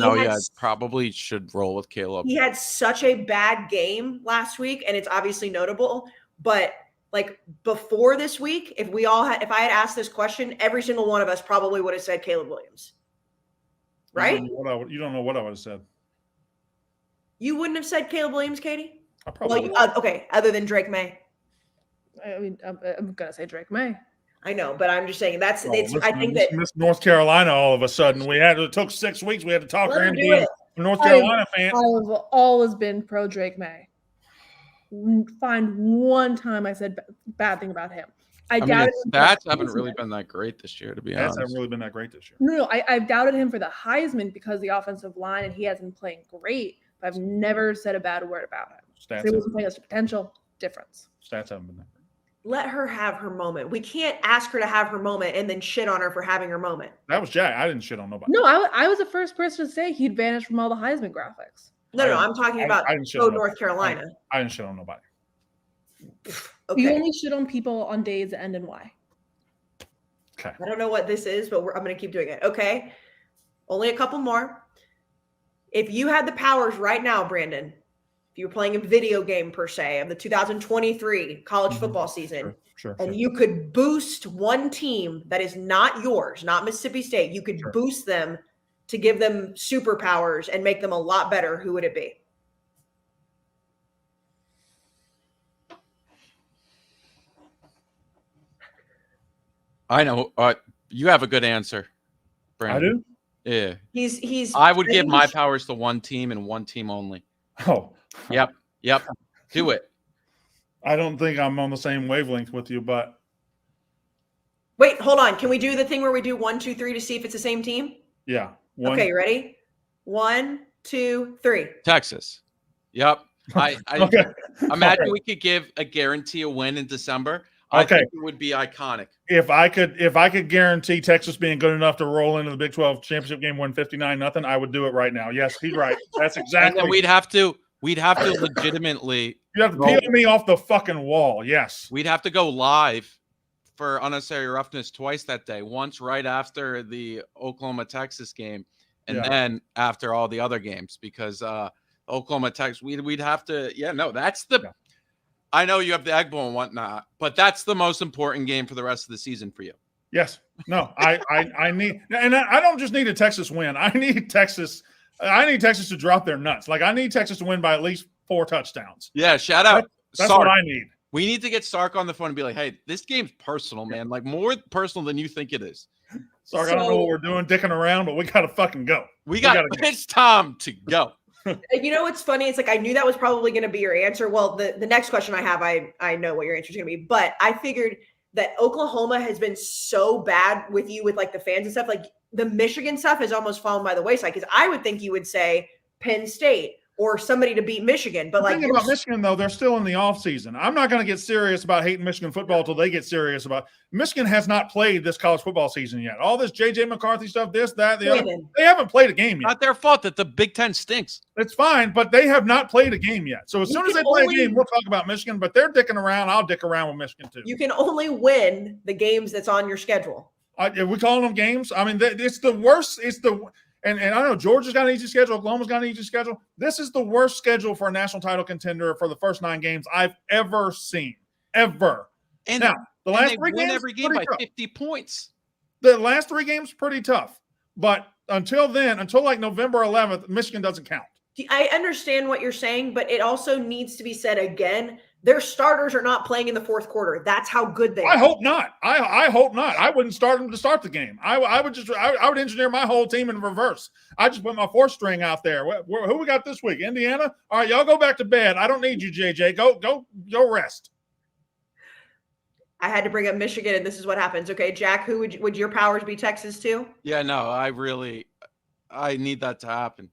probably should roll with Caleb. He had such a bad game last week, and it's obviously notable. But like before this week, if I had asked this question, every single one of us probably would have said Caleb Williams, right? You don't know what I would have said. You wouldn't have said Caleb Williams, Katie? I probably okay, other than Drake May. I mean, I'm gonna say Drake May. I know, but I'm just saying I think that Miss North Carolina. All of a sudden, it took 6 weeks. We had to talk her into being a North Carolina fan. I've always been pro Drake May. Find one time I said bad thing about him. I doubt his stats haven't really been that great this year, to be honest. Haven't really been that great this year. No, I've doubted him for the Heisman because the offensive line and he hasn't been playing great. But I've never said a bad word about him. So he wasn't playing as a potential difference. Stats haven't been that great. Let her have her moment. We can't ask her to have her moment and then shit on her for having her moment. That was Jack. I didn't shit on nobody. No, I was the first person to say he'd vanish from all the Heisman graphics. No, I'm talking about North Carolina. I didn't shit on nobody. Okay. You only shit on people on days that end in Y. Okay. I don't know what this is, but I'm going to keep doing it. Okay. Only a couple more. If you had the powers right now, Brandon, if you were playing a video game per se of the 2023 college football season, sure. And you could boost one team that is not yours, not Mississippi State, you could boost them to give them superpowers and make them a lot better, who would it be? I know. You have a good answer, Brandon. I do? Yeah. I would give my powers to one team and one team only. Oh. Yep. Do it. I don't think I'm on the same wavelength with you, but. Wait, hold on. Can we do the thing where we do 1, 2, 3 to see if it's the same team? Yeah. Okay, you ready? 1, 2, 3. Texas. Yep. I okay. Imagine we could give a guarantee a win in December. I Okay. think it would be iconic. If I could guarantee Texas being good enough to roll into the Big 12 championship game, win 59-0, I would do it right now. Yes, he's right. That's exactly. And then we'd have to legitimately. You have to peel me off the fucking wall. Yes. We'd have to go live for Unnecessary Roughness twice that day. Once right after the Oklahoma-Texas game, and then after all the other games, because Oklahoma-Texas, we'd have to. Yeah, no, that's the. Yeah. I know you have the Egg Bowl and whatnot, but that's the most important game for the rest of the season for you. Yes. No, I need, and I don't just need a Texas win. I need Texas to drop their nuts. Like, I need Texas to win by at least 4 touchdowns. Yeah, shout out. That's what I need. We need to get Sark on the phone and be like, hey, this game's personal, man. Like, more personal than you think it is. Sark, I don't know what we're doing, dicking around, but we got to fucking go. It's time to go. You know what's funny? It's like I knew that was probably going to be your answer. Well, the next question I have, I know what your answer is going to be, but I figured that Oklahoma has been so bad with you with like the fans and stuff. Like the Michigan stuff has almost fallen by the wayside, because I would think you would say Penn State or somebody to beat Michigan. But the thing about Michigan, though, they're still in the offseason. I'm not going to get serious about hating Michigan football until they get serious about Michigan has not played this college football season yet. All this J.J. McCarthy stuff, this, that, the other. They haven't played a game yet. Not their fault that the Big Ten stinks. It's fine, but they have not played a game yet. So as soon as they play a game, we'll talk about Michigan. But they're dicking around. I'll dick around with Michigan, too. You can only win the games that's on your schedule. Are we calling them games? I mean, it's the worst. And I know Georgia's got an easy schedule. Oklahoma's got an easy schedule. This is the worst schedule for a national title contender for the first 9 games I've ever seen. Ever. And now, the last 3 games, every game by 50 points. The last 3 games, pretty tough. But until then, until like November 11th, Michigan doesn't count. I understand what you're saying, but it also needs to be said again. Their starters are not playing in the fourth quarter. That's how good they are. I hope not. I hope not. I wouldn't start them to start the game. I would engineer my whole team in reverse. I just put my 4th string out there. Who we got this week? Indiana? All right, y'all go back to bed. I don't need you, JJ. Go rest. I had to bring up Michigan, and this is what happens. Okay, Jack, who would your powers be Texas too? Yeah, no, I need that to happen.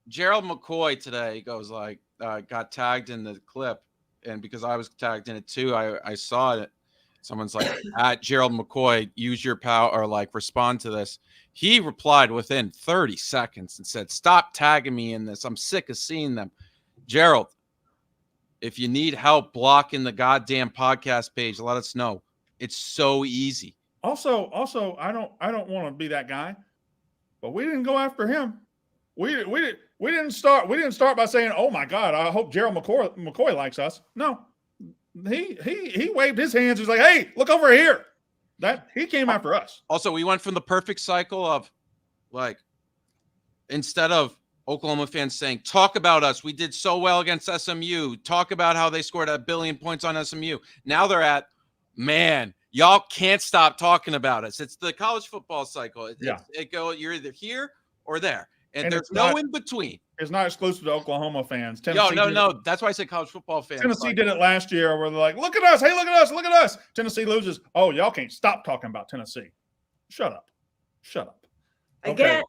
Gerald McCoy today goes like, got tagged in the clip, and because I was tagged in it too, I saw it. Someone's like, at Gerald McCoy, use your power, or like respond to this. He replied within 30 seconds and said, stop tagging me in this. I'm sick of seeing them. Gerald, if you need help blocking the goddamn podcast page, let us know. It's so easy. Also, I don't want to be that guy, but we didn't go after him. We didn't start by saying, "Oh my God, I hope Gerald McCoy likes us." No, he waved his hands. He's like, "Hey, look over here." That he came after us. Also, we went from the perfect cycle of, like, instead of Oklahoma fans saying, "Talk about us. We did so well against SMU. Talk about how they scored 1 billion points on SMU." Now they're at, man, y'all can't stop talking about us. It's the college football cycle. You're either here or there. And there's no in between. It's not exclusive to Oklahoma fans. No. That's why I say college football fans. Tennessee did it last year where they're like, look at us. Hey, look at us. Look at us. Tennessee loses. Oh, y'all can't stop talking about Tennessee. Shut up. Again,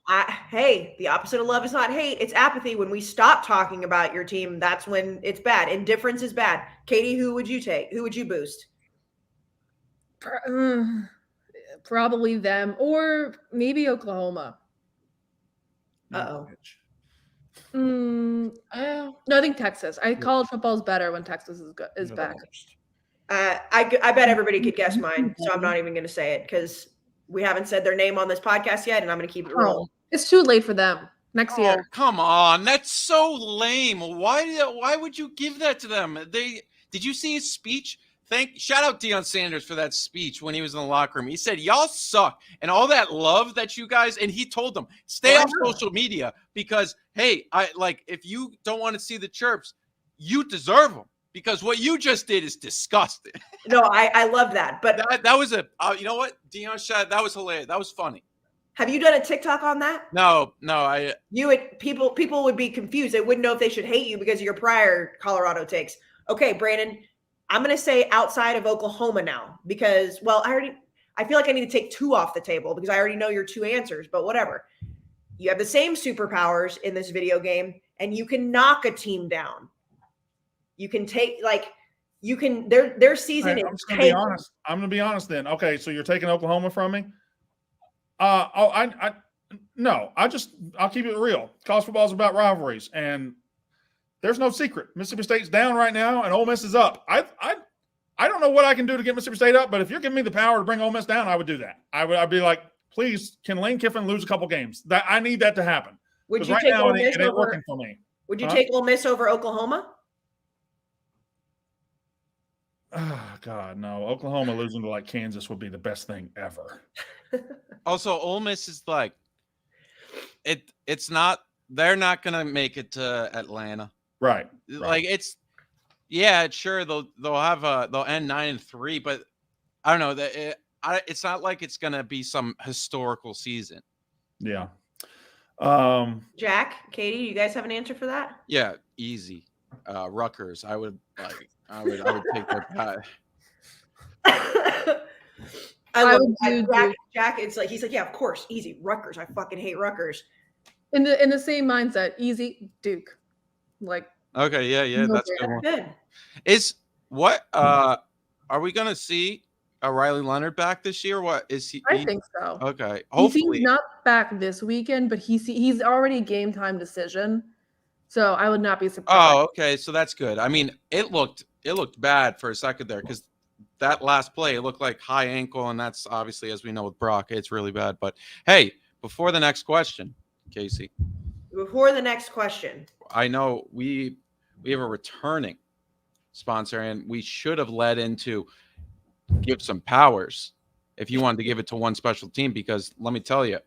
hey, the opposite of love is not hate. It's apathy. When we stop talking about your team, that's when it's bad. Indifference is bad. Katie, who would you take? Who would you boost? Probably them, or maybe Oklahoma. Uh-oh. No, I think Texas. College football is better when Texas is back. I bet everybody could guess mine, so I'm not even going to say it because we haven't said their name on this podcast yet, and I'm going to keep it rolling. It's too late for them. Next year. Come on, that's so lame. Why would you give that to them? Did you see his speech? Shout out Deion Sanders for that speech when he was in the locker room. He said, y'all suck. And all that love that you guys, and he told them, stay off social media because, hey, if you don't want to see the chirps, you deserve them because what you just did is disgusting. No, I love that. But that was you know what? Deion, that was hilarious. That was funny. Have you done a TikTok on that? No. People would be confused. They wouldn't know if they should hate you because of your prior Colorado takes. Okay, Brandon, I'm going to say outside of Oklahoma now because, well, I feel like I need to take 2 off the table because I already know your 2 answers, but whatever. You have the same superpowers in this video game and you can knock a team down. You can take You can their season I'm is just going to be tanking. honest. I'm going to be honest then. Okay, so you're taking Oklahoma from me? No. I'll keep it real. College football is about rivalries, and there's no secret. Mississippi State's down right now, and Ole Miss is up. I don't know what I can do to get Mississippi State up, but if you're giving me the power to bring Ole Miss down, I would do that. I'd be like, please, can Lane Kiffin lose a couple games? That I need that to happen. Would you Right take now Ole Miss it ain't over? working for me. Would you take Ole Miss over Oklahoma? Oh God, no! Oklahoma losing to like Kansas would be the best thing ever. Also, Ole Miss is like it's not. They're not gonna make it to Atlanta. Right. Like it's sure they'll end 9-3, but I don't know that it's not like it's gonna be some historical season. Yeah. Jack, Katie, you guys have an answer for that? Yeah, easy. Rutgers. I would take their path. I love would that. do Jack, it's like he's like, yeah, of course, easy. Rutgers. I fucking hate Rutgers. In the same mindset, easy Duke. Like Okay, yeah, no that's a good brainer. one. Good. Is what are we gonna see Riley Leonard back this year? What is he? I think so. Okay, hopefully He's not back this weekend, but he's already a game time decision. So I would not be surprised. Oh, okay, so that's good. I mean, it looked bad for a second there because that last play it looked like high ankle, and that's obviously, as we know with Brock, it's really bad. But hey, before the next question, Casey. Before the next question, I know we have a returning sponsor, and we should have led into give some powers if you wanted to give it to one special team, because let me tell you,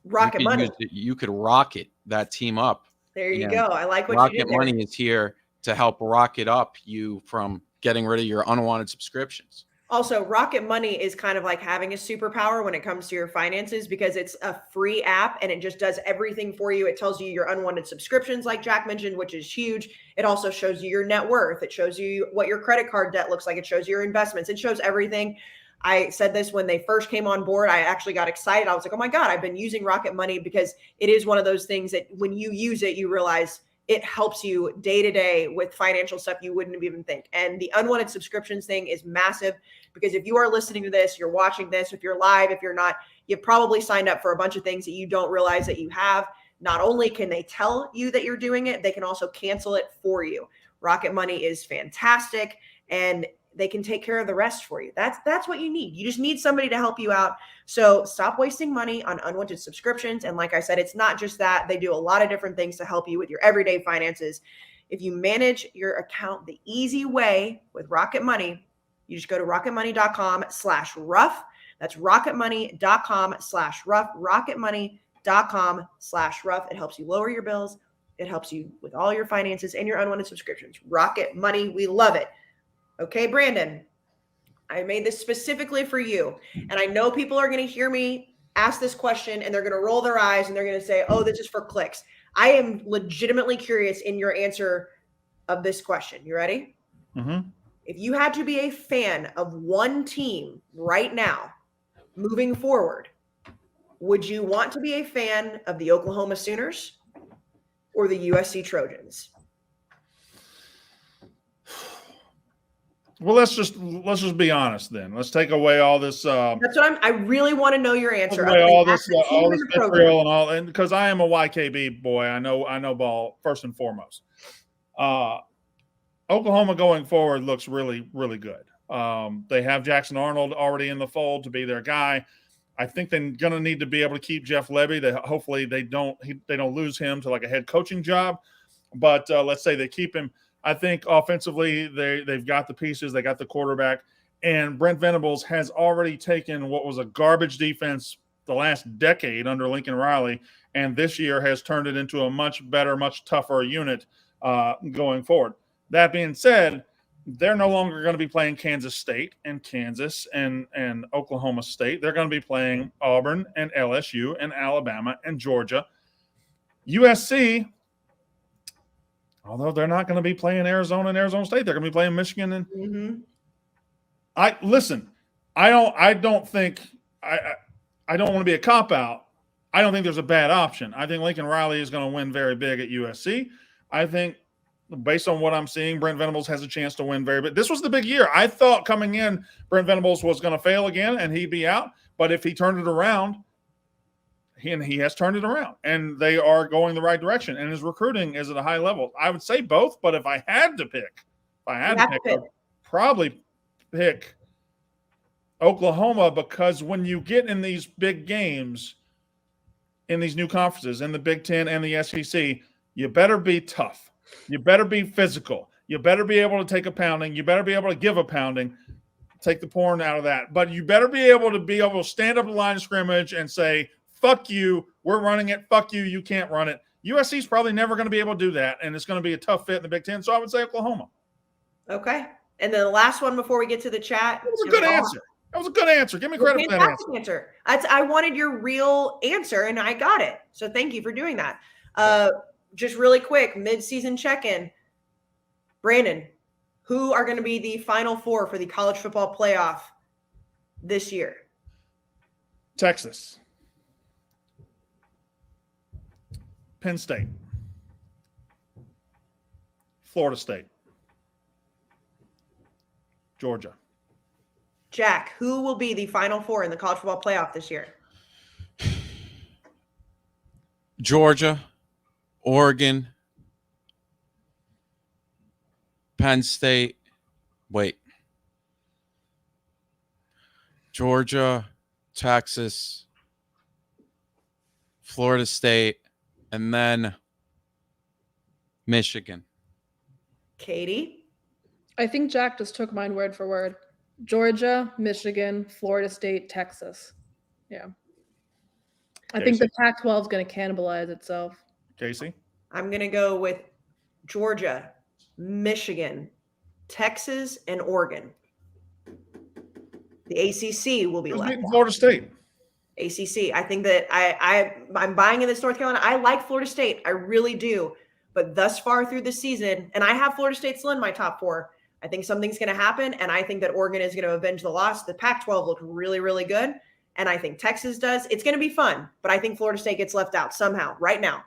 Rocket Money. You could rocket that team up. There you And go. I like what you Rocket did there. Money is here to help rocket up you from getting rid of your unwanted subscriptions. Also, Rocket Money is kind of like having a superpower when it comes to your finances because it's a free app and it just does everything for you. It tells you your unwanted subscriptions, like Jack mentioned, which is huge. It also shows you your net worth. It shows you what your credit card debt looks like. It shows your investments. It shows everything. I said this when they first came on board. I actually got excited. I was like, oh my God, I've been using Rocket Money because it is one of those things that when you use it, you realize it helps you day to day with financial stuff you wouldn't have even think. And the unwanted subscriptions thing is massive because if you are listening to this, you're watching this, if you're live, if you're not, you've probably signed up for a bunch of things that you don't realize that you have. Not only can they tell you that you're doing it, they can also cancel it for you. Rocket Money is fantastic and they can take care of the rest for you. That's what you need. You just need somebody to help you out. So stop wasting money on unwanted subscriptions. And like I said, it's not just that. They do a lot of different things to help you with your everyday finances. If you manage your account the easy way with Rocket Money, you just go to rocketmoney.com/rough. That's rocketmoney.com/rough. rocketmoney.com/rough. It helps you lower your bills. It helps you with all your finances and your unwanted subscriptions. Rocket Money. We love it. Okay, Brandon, I made this specifically for you. And I know people are going to hear me ask this question and they're going to roll their eyes and they're going to say, oh, this is for clicks. I am legitimately curious in your answer of this question. You ready? Mm-hmm. If you had to be a fan of one team right now, moving forward, would you want to be a fan of the Oklahoma Sooners or the USC Trojans? Well, let's just be honest then. Let's take away all this. That's what I really want to know your answer. Away all this vitriol and all, and because I am a YKB boy, I know ball first and foremost. Oklahoma going forward looks really, really good. They have Jackson Arnold already in the fold to be their guy. I think they're going to need to be able to keep Jeff Levy. Hopefully they don't lose him to like a head coaching job. But let's say they keep him. I think offensively they've got the pieces. They got the quarterback. And Brent Venables has already taken what was a garbage defense the last decade under Lincoln Riley, and this year has turned it into a much better, much tougher unit going forward. That being said, they're no longer going to be playing Kansas State and Kansas and Oklahoma State. They're going to be playing Auburn and LSU and Alabama and Georgia. USC, although they're not going to be playing Arizona and Arizona State, they're going to be playing Michigan. And I don't want to be a cop out. I don't think there's a bad option. I think Lincoln Riley is going to win very big at USC. I think based on what I'm seeing, Brent Venables has a chance to win very big. This was the big year. I thought coming in, Brent Venables was going to fail again and he'd be out. But if he turned it around, he has turned it around, and they are going the right direction. And his recruiting is at a high level. I would say both, but if I had to pick, I'd probably pick Oklahoma, because when you get in these big games, in these new conferences, in the Big Ten and the SEC, you better be tough. You better be physical. You better be able to take a pounding. You better be able to give a pounding. Take the porn out of that. But you better be able to stand up the line of scrimmage and say, fuck you, we're running it. Fuck you, you can't run it. USC's probably never going to be able to do that, and it's going to be a tough fit in the Big Ten. So I would say Oklahoma. Okay. And then the last one before we get to the chat. That was a good answer. That was a good answer. Give me credit for that answer. I wanted your real answer, and I got it. So thank you for doing that. Just really quick, mid-season check-in. Brandon, who are going to be the Final Four for the college football playoff this year? Texas. Penn State. Florida State. Georgia. Jack, who will be the Final Four in the college football playoff this year? Georgia, Oregon, Penn State. Wait. Georgia, Texas, Florida State, and then Michigan. Katie? I think Jack just took mine word for word. Georgia, Michigan, Florida State, Texas. Yeah. I think the Pac-12 is going to cannibalize itself. Casey? I'm going to go with Georgia, Michigan, Texas, and Oregon. The ACC will be left out. Florida State. ACC. I think that I'm buying in this North Carolina. I like Florida State. I really do. But thus far through the season, and I have Florida State still in my top 4, I think something's going to happen, and I think that Oregon is going to avenge the loss. The Pac-12 looked really, really good, and I think Texas does. It's going to be fun, but I think Florida State gets left out somehow right now.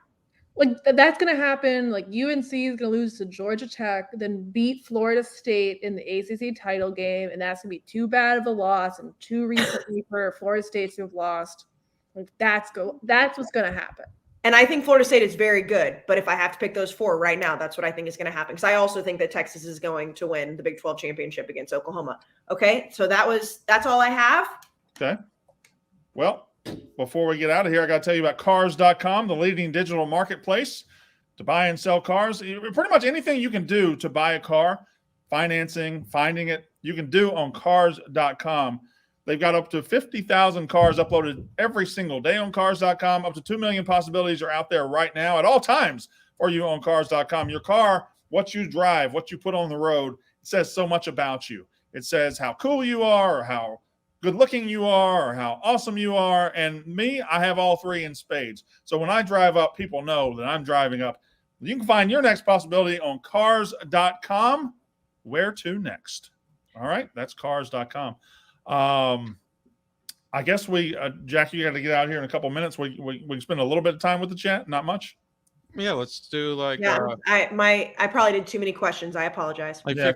Like, that's going to happen. Like, UNC is going to lose to Georgia Tech, then beat Florida State in the ACC title game, and that's going to be too bad of a loss and too recently for Florida State to have lost. Like, that's what's going to happen. And I think Florida State is very good, but if I have to pick those 4 right now, that's what I think is going to happen. Because I also think that Texas is going to win the Big 12 championship against Oklahoma. Okay, so that's all I have. Okay. Well, before we get out of here, I got to tell you about cars.com, the leading digital marketplace to buy and sell cars. Pretty much anything you can do to buy a car, financing, finding it, you can do on cars.com. They've got up to 50,000 cars uploaded every single day on cars.com. Up to 2 million possibilities are out there right now at all times for you on cars.com. Your car, what you drive, what you put on the road, it says so much about you. It says how cool you are, or how good looking you are, or how awesome you are. And me, I have all 3 in spades. So when I drive up, people know that I'm driving up. You can find your next possibility on cars.com. Where to next? All right, that's cars.com. I guess Jack, you got to get out here in a couple minutes. We can spend a little bit of time with the chat, not much. Yeah, let's do like. Yeah, I probably did too many questions. I apologize. Like yeah,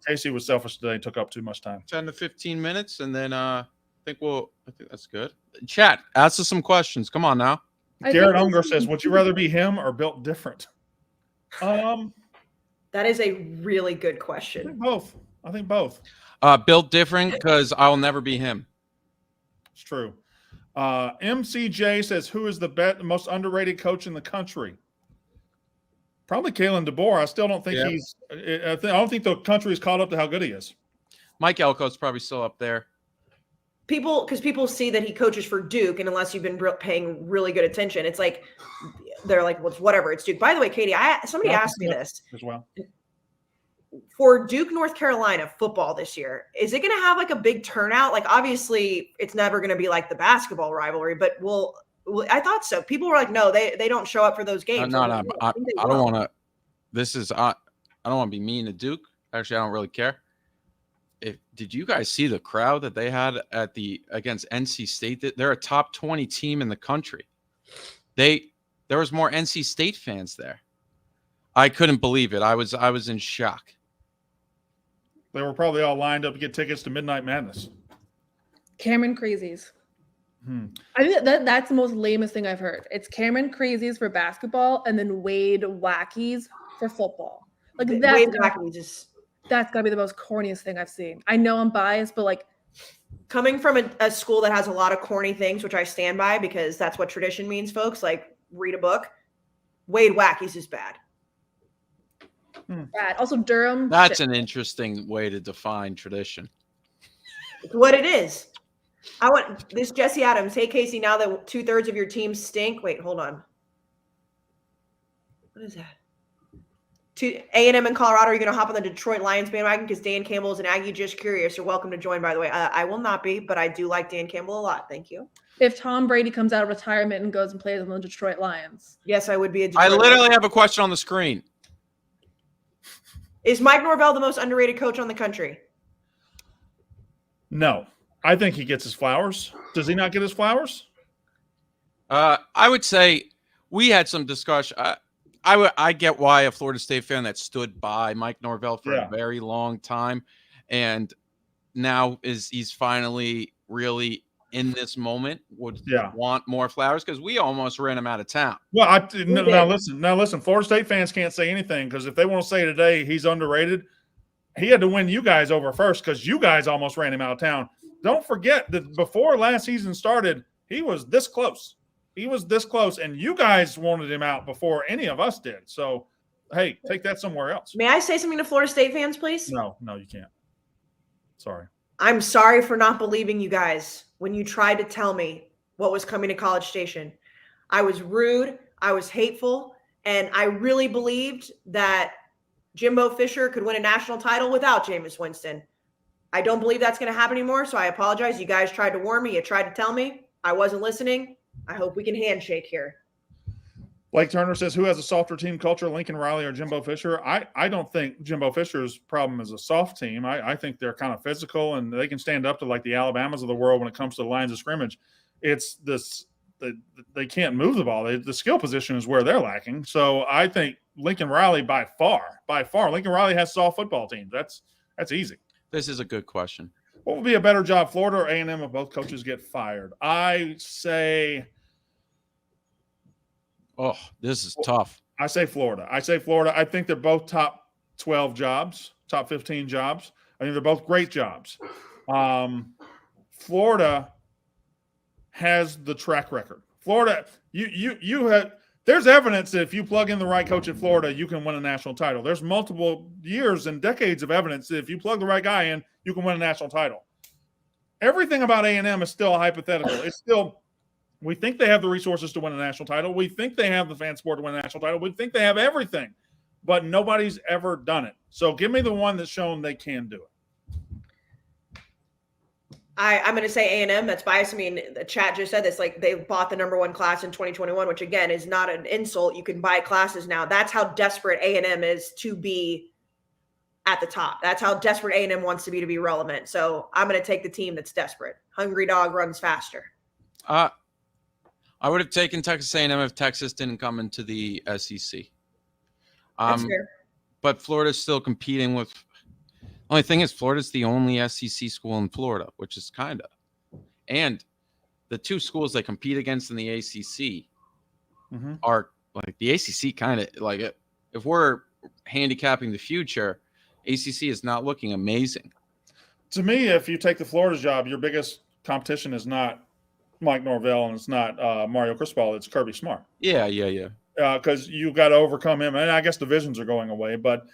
Casey was selfish today. Took up too much time. 10 to 15 minutes, and then I think that's good. Chat, ask us some questions. Come on now. Garrett Unger says, "Would you rather be him or built different?" That is a really good question. I think both. Built different because I'll never be him. It's true. MCJ says, "Who is the most underrated coach in the country?" Probably Kalen DeBoer. I still don't think I don't think the country is caught up to how good he is. Mike Elko's probably still up there. Because people see that he coaches for Duke, and unless you've been paying really good attention, it's like they're like, well, it's whatever. It's Duke. By the way, Katie, somebody asked me this as well. For Duke, North Carolina football this year, is it going to have like a big turnout? Like, obviously, it's never going to be like the basketball rivalry, but I thought so. People were like, no, they don't show up for those games. No, I don't want to. I don't want to be mean to Duke. Actually, I don't really care. Did you guys see the crowd that they had against NC State? They're a top 20 team in the country. There was more NC State fans there. I couldn't believe it. I was in shock. They were probably all lined up to get tickets to Midnight Madness. Cameron Crazies. I think that's the most lamest thing I've heard. It's Cameron Crazies for basketball and then Wade Wackies for football. Like Wade that's Wackies gotta be the most corniest thing I've seen. I know I'm biased, but like coming from a school that has a lot of corny things, which I stand by because that's what tradition means, folks. Like read a book. Wade Wackies is bad. bad. Also Durham. That's an interesting way to define tradition. It's what it is. I want this Jesse Adams. Hey, Casey, now that 2/3 of your team stink. Wait, hold on. What is that? A&M in Colorado, are you going to hop on the Detroit Lions bandwagon because Dan Campbell is an Aggie? Just curious. You're welcome to join, by the way. I will not be, but I do like Dan Campbell a lot. Thank you. If Tom Brady comes out of retirement and goes and plays on the Detroit Lions. Yes, I would be a Detroit I literally Lions. have a question on the screen. Is Mike Norvell the most underrated coach on the country? No. I think he gets his flowers. Does he not get his flowers? I would say we had some discussion. I get why a Florida State fan that stood by Mike Norvell for a very long time, and now he's finally really in this moment would want more flowers because we almost ran him out of town. Well, now listen. Florida State fans can't say anything because if they want to say today he's underrated, he had to win you guys over first because you guys almost ran him out of town. Don't forget that before last season started, he was this close. He was this close, and you guys wanted him out before any of us did. So, hey, take that somewhere else. May I say something to Florida State fans, please? No, you can't. Sorry. I'm sorry for not believing you guys when you tried to tell me what was coming to College Station. I was rude. I was hateful. And I really believed that Jimbo Fisher could win a national title without Jameis Winston. I don't believe that's going to happen anymore, so I apologize. You guys tried to warn me. You tried to tell me. I wasn't listening. I hope we can handshake here. Blake Turner says, who has a softer team culture, Lincoln Riley or Jimbo Fisher? I don't think Jimbo Fisher's problem is a soft team. I think they're kind of physical, and they can stand up to like the Alabamas of the world when it comes to the lines of scrimmage. It's this they can't move the ball. The skill position is where they're lacking. So I think Lincoln Riley by far, Lincoln Riley has soft football teams. That's easy. This is a good question. What would be a better job, Florida or A&M, if both coaches get fired? I say – oh, this is tough. I say Florida. I think they're both top 12 jobs, top 15 jobs. I think they're both great jobs. Florida has the track record. Florida, you have – there's evidence that if you plug in the right coach at Florida, you can win a national title. There's multiple years and decades of evidence that if you plug the right guy in, you can win a national title. Everything about A&M is still hypothetical. It's still – we think they have the resources to win a national title. We think they have the fan support to win a national title. We think they have everything, but nobody's ever done it. So give me the one that's shown they can do it. I'm going to say A&M. That's biased. I mean, the chat just said this, like they bought the #1 class in 2021, which again is not an insult. You can buy classes now. That's how desperate A&M is to be at the top. That's how desperate A&M wants to be relevant. So I'm going to take the team that's desperate. Hungry dog runs faster. I would have taken Texas A&M if Texas didn't come into the SEC. That's fair. But Florida's still competing with. Only thing is, Florida's the only SEC school in Florida, which is kind of. And the two schools they compete against in the ACC are like the ACC kind of like it. If we're handicapping the future, ACC is not looking amazing. To me, if you take the Florida job, your biggest competition is not Mike Norvell and it's not Mario Cristobal. It's Kirby Smart. Yeah. Because you got to overcome him. And I guess divisions are going away, but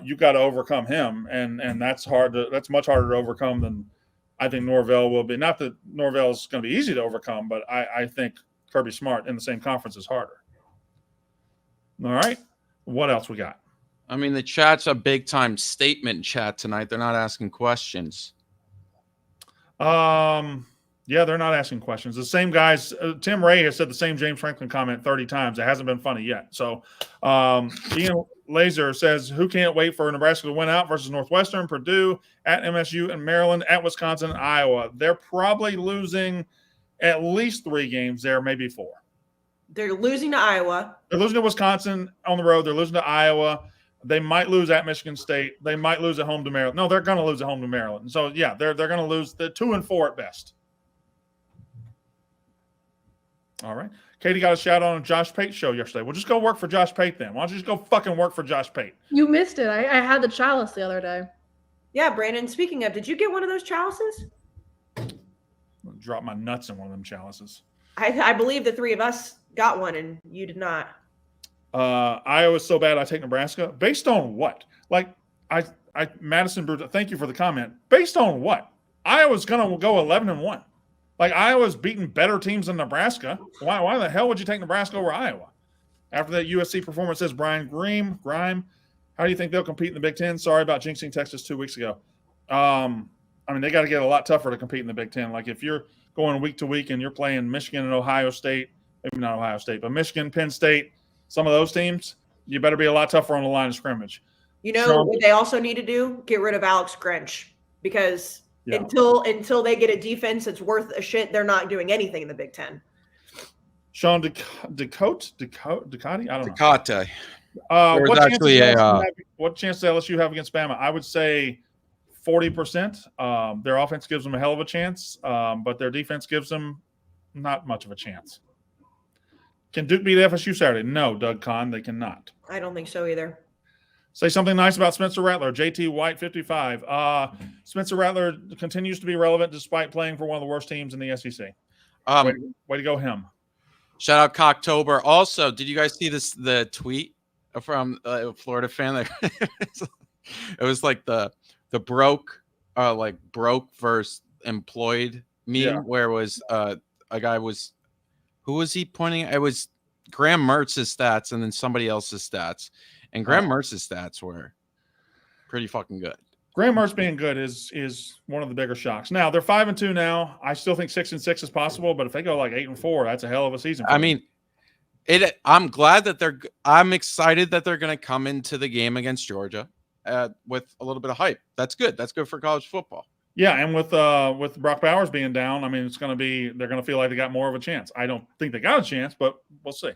you got to overcome him, and that's hard. That's much harder to overcome than I think Norvell will be. Not that Norvell is going to be easy to overcome, but I think Kirby Smart in the same conference is harder. All right, what else we got? I mean, the chat's a big time statement chat tonight. They're not asking questions. Yeah, they're not asking questions. The same guys. Tim Ray has said the same James Franklin comment 30 times. It hasn't been funny yet. So, Ian Laser says, who can't wait for Nebraska to win out versus Northwestern, Purdue, at MSU and Maryland, at Wisconsin and Iowa. They're probably losing at least 3 games there, maybe 4. They're losing to Iowa. They're losing to Wisconsin on the road. They're losing to Iowa. They might lose at Michigan State. They might lose at home to Maryland. No, they're going to lose at home to Maryland. So, yeah, they're going to lose. They're 2-4 at best. All right. Katie got a shout out on Josh Pate show yesterday. Well, just go work for Josh Pate then. Why don't you just go fucking work for Josh Pate? You missed it. I had the chalice the other day. Yeah, Brandon, speaking of, did you get one of those chalices? I'll drop my nuts in one of them chalices. I believe the three of us got one and you did not. Iowa's so bad I take Nebraska. Based on what? Like, Madison Brew, thank you for the comment. Based on what? Iowa's going to go 11-1. Like, Iowa's beaten better teams than Nebraska. Why the hell would you take Nebraska over Iowa? After that USC performance, says Brian Grime, how do you think they'll compete in the Big Ten? Sorry about jinxing Texas 2 weeks ago. I mean, they got to get a lot tougher to compete in the Big Ten. Like, if you're going week to week and you're playing Michigan and Ohio State, maybe not Ohio State, but Michigan, Penn State, some of those teams, you better be a lot tougher on the line of scrimmage. You know what they also need to do? Get rid of Alex Grinch, because until they get a defense that's worth a shit, they're not doing anything in the Big Ten. Sean Ducote? I don't know. Ducote. What chance does LSU have against Bama? I would say 40%. Their offense gives them a hell of a chance, but their defense gives them not much of a chance. Can Duke beat FSU Saturday? No, Doug Kahn, they cannot. I don't think so either. Say something nice about Spencer Rattler. JT White, 55. Spencer Rattler continues to be relevant despite playing for one of the worst teams in the SEC. Way to go him. Shout out Cocktober. Also, did you guys see the tweet from a Florida fan? It was like the broke versus employed meme, where it was a guy was, who was he pointing? It was Graham Mertz's stats and then somebody else's stats. And Graham Mertz's stats were pretty fucking good. Graham Mertz being good is one of the bigger shocks. Now, they're 5-2 now. I still think 6-6 is possible, but if they go like 8-4, that's a hell of a season. I mean, I'm glad that I'm excited that they're going to come into the game against Georgia with a little bit of hype. That's good. That's good for college football. Yeah, and with Brock Bowers being down, I mean, they're going to feel like they got more of a chance. I don't think they got a chance, but we'll see.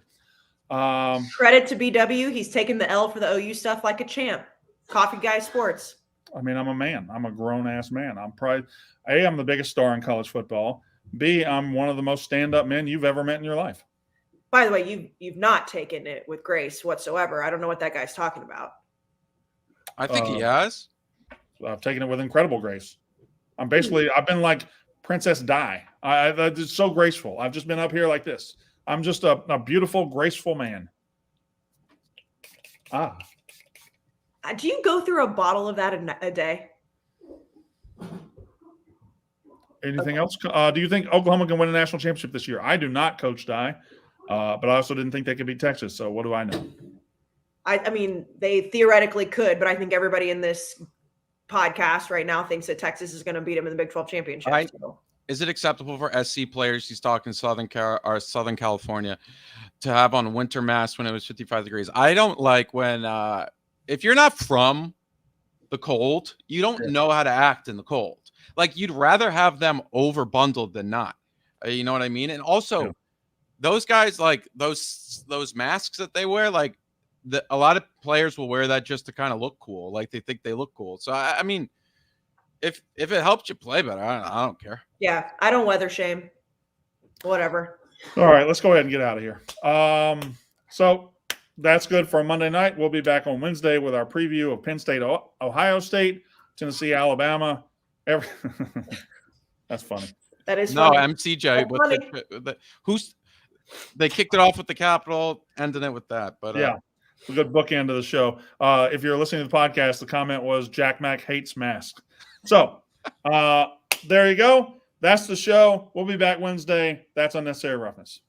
Credit to BW. He's taking the L for the OU stuff like a champ. Coffee Guy Sports. I mean, I'm a man. I'm a grown-ass man. I'm the biggest star in college football. B, I'm one of the most stand-up men you've ever met in your life. By the way, you've not taken it with grace whatsoever. I don't know what that guy's talking about. I think he has. I've taken it with incredible grace. I've been like Princess Di. It's so graceful. I've just been up here like this. I'm just a beautiful, graceful man. Do you go through a bottle of that a day? Anything else? Do you think Oklahoma can win a national championship this year? I do not, Coach Di, but I also didn't think they could beat Texas. So what do I know? I mean, they theoretically could, but I think everybody in this podcast right now thinks that Texas is going to beat them in the Big 12 championship. Is it acceptable for SC players, he's talking Southern California, to have on winter masks when it was 55 degrees? I don't like when if you're not from the cold, you don't know how to act in the cold. Like, you'd rather have them over bundled than not. You know what I mean? And also, those guys, like those masks that they wear, like a lot of players will wear that just to kind of look cool. Like, they think they look cool. So I mean, if it helps you play better, I don't care. Yeah, I don't weather shame. Whatever. All right, let's go ahead and get out of here. So that's good for Monday night. We'll be back on Wednesday with our preview of Penn State, Ohio State, Tennessee, Alabama. That's funny. That is funny. No, MCJ. They kicked it off with the Capitol, ending it with that. But yeah, a good bookend of the show. If you're listening to the podcast, the comment was Jack Mack hates masks. So there you go. That's the show. We'll be back Wednesday. That's Unnecessary Roughness.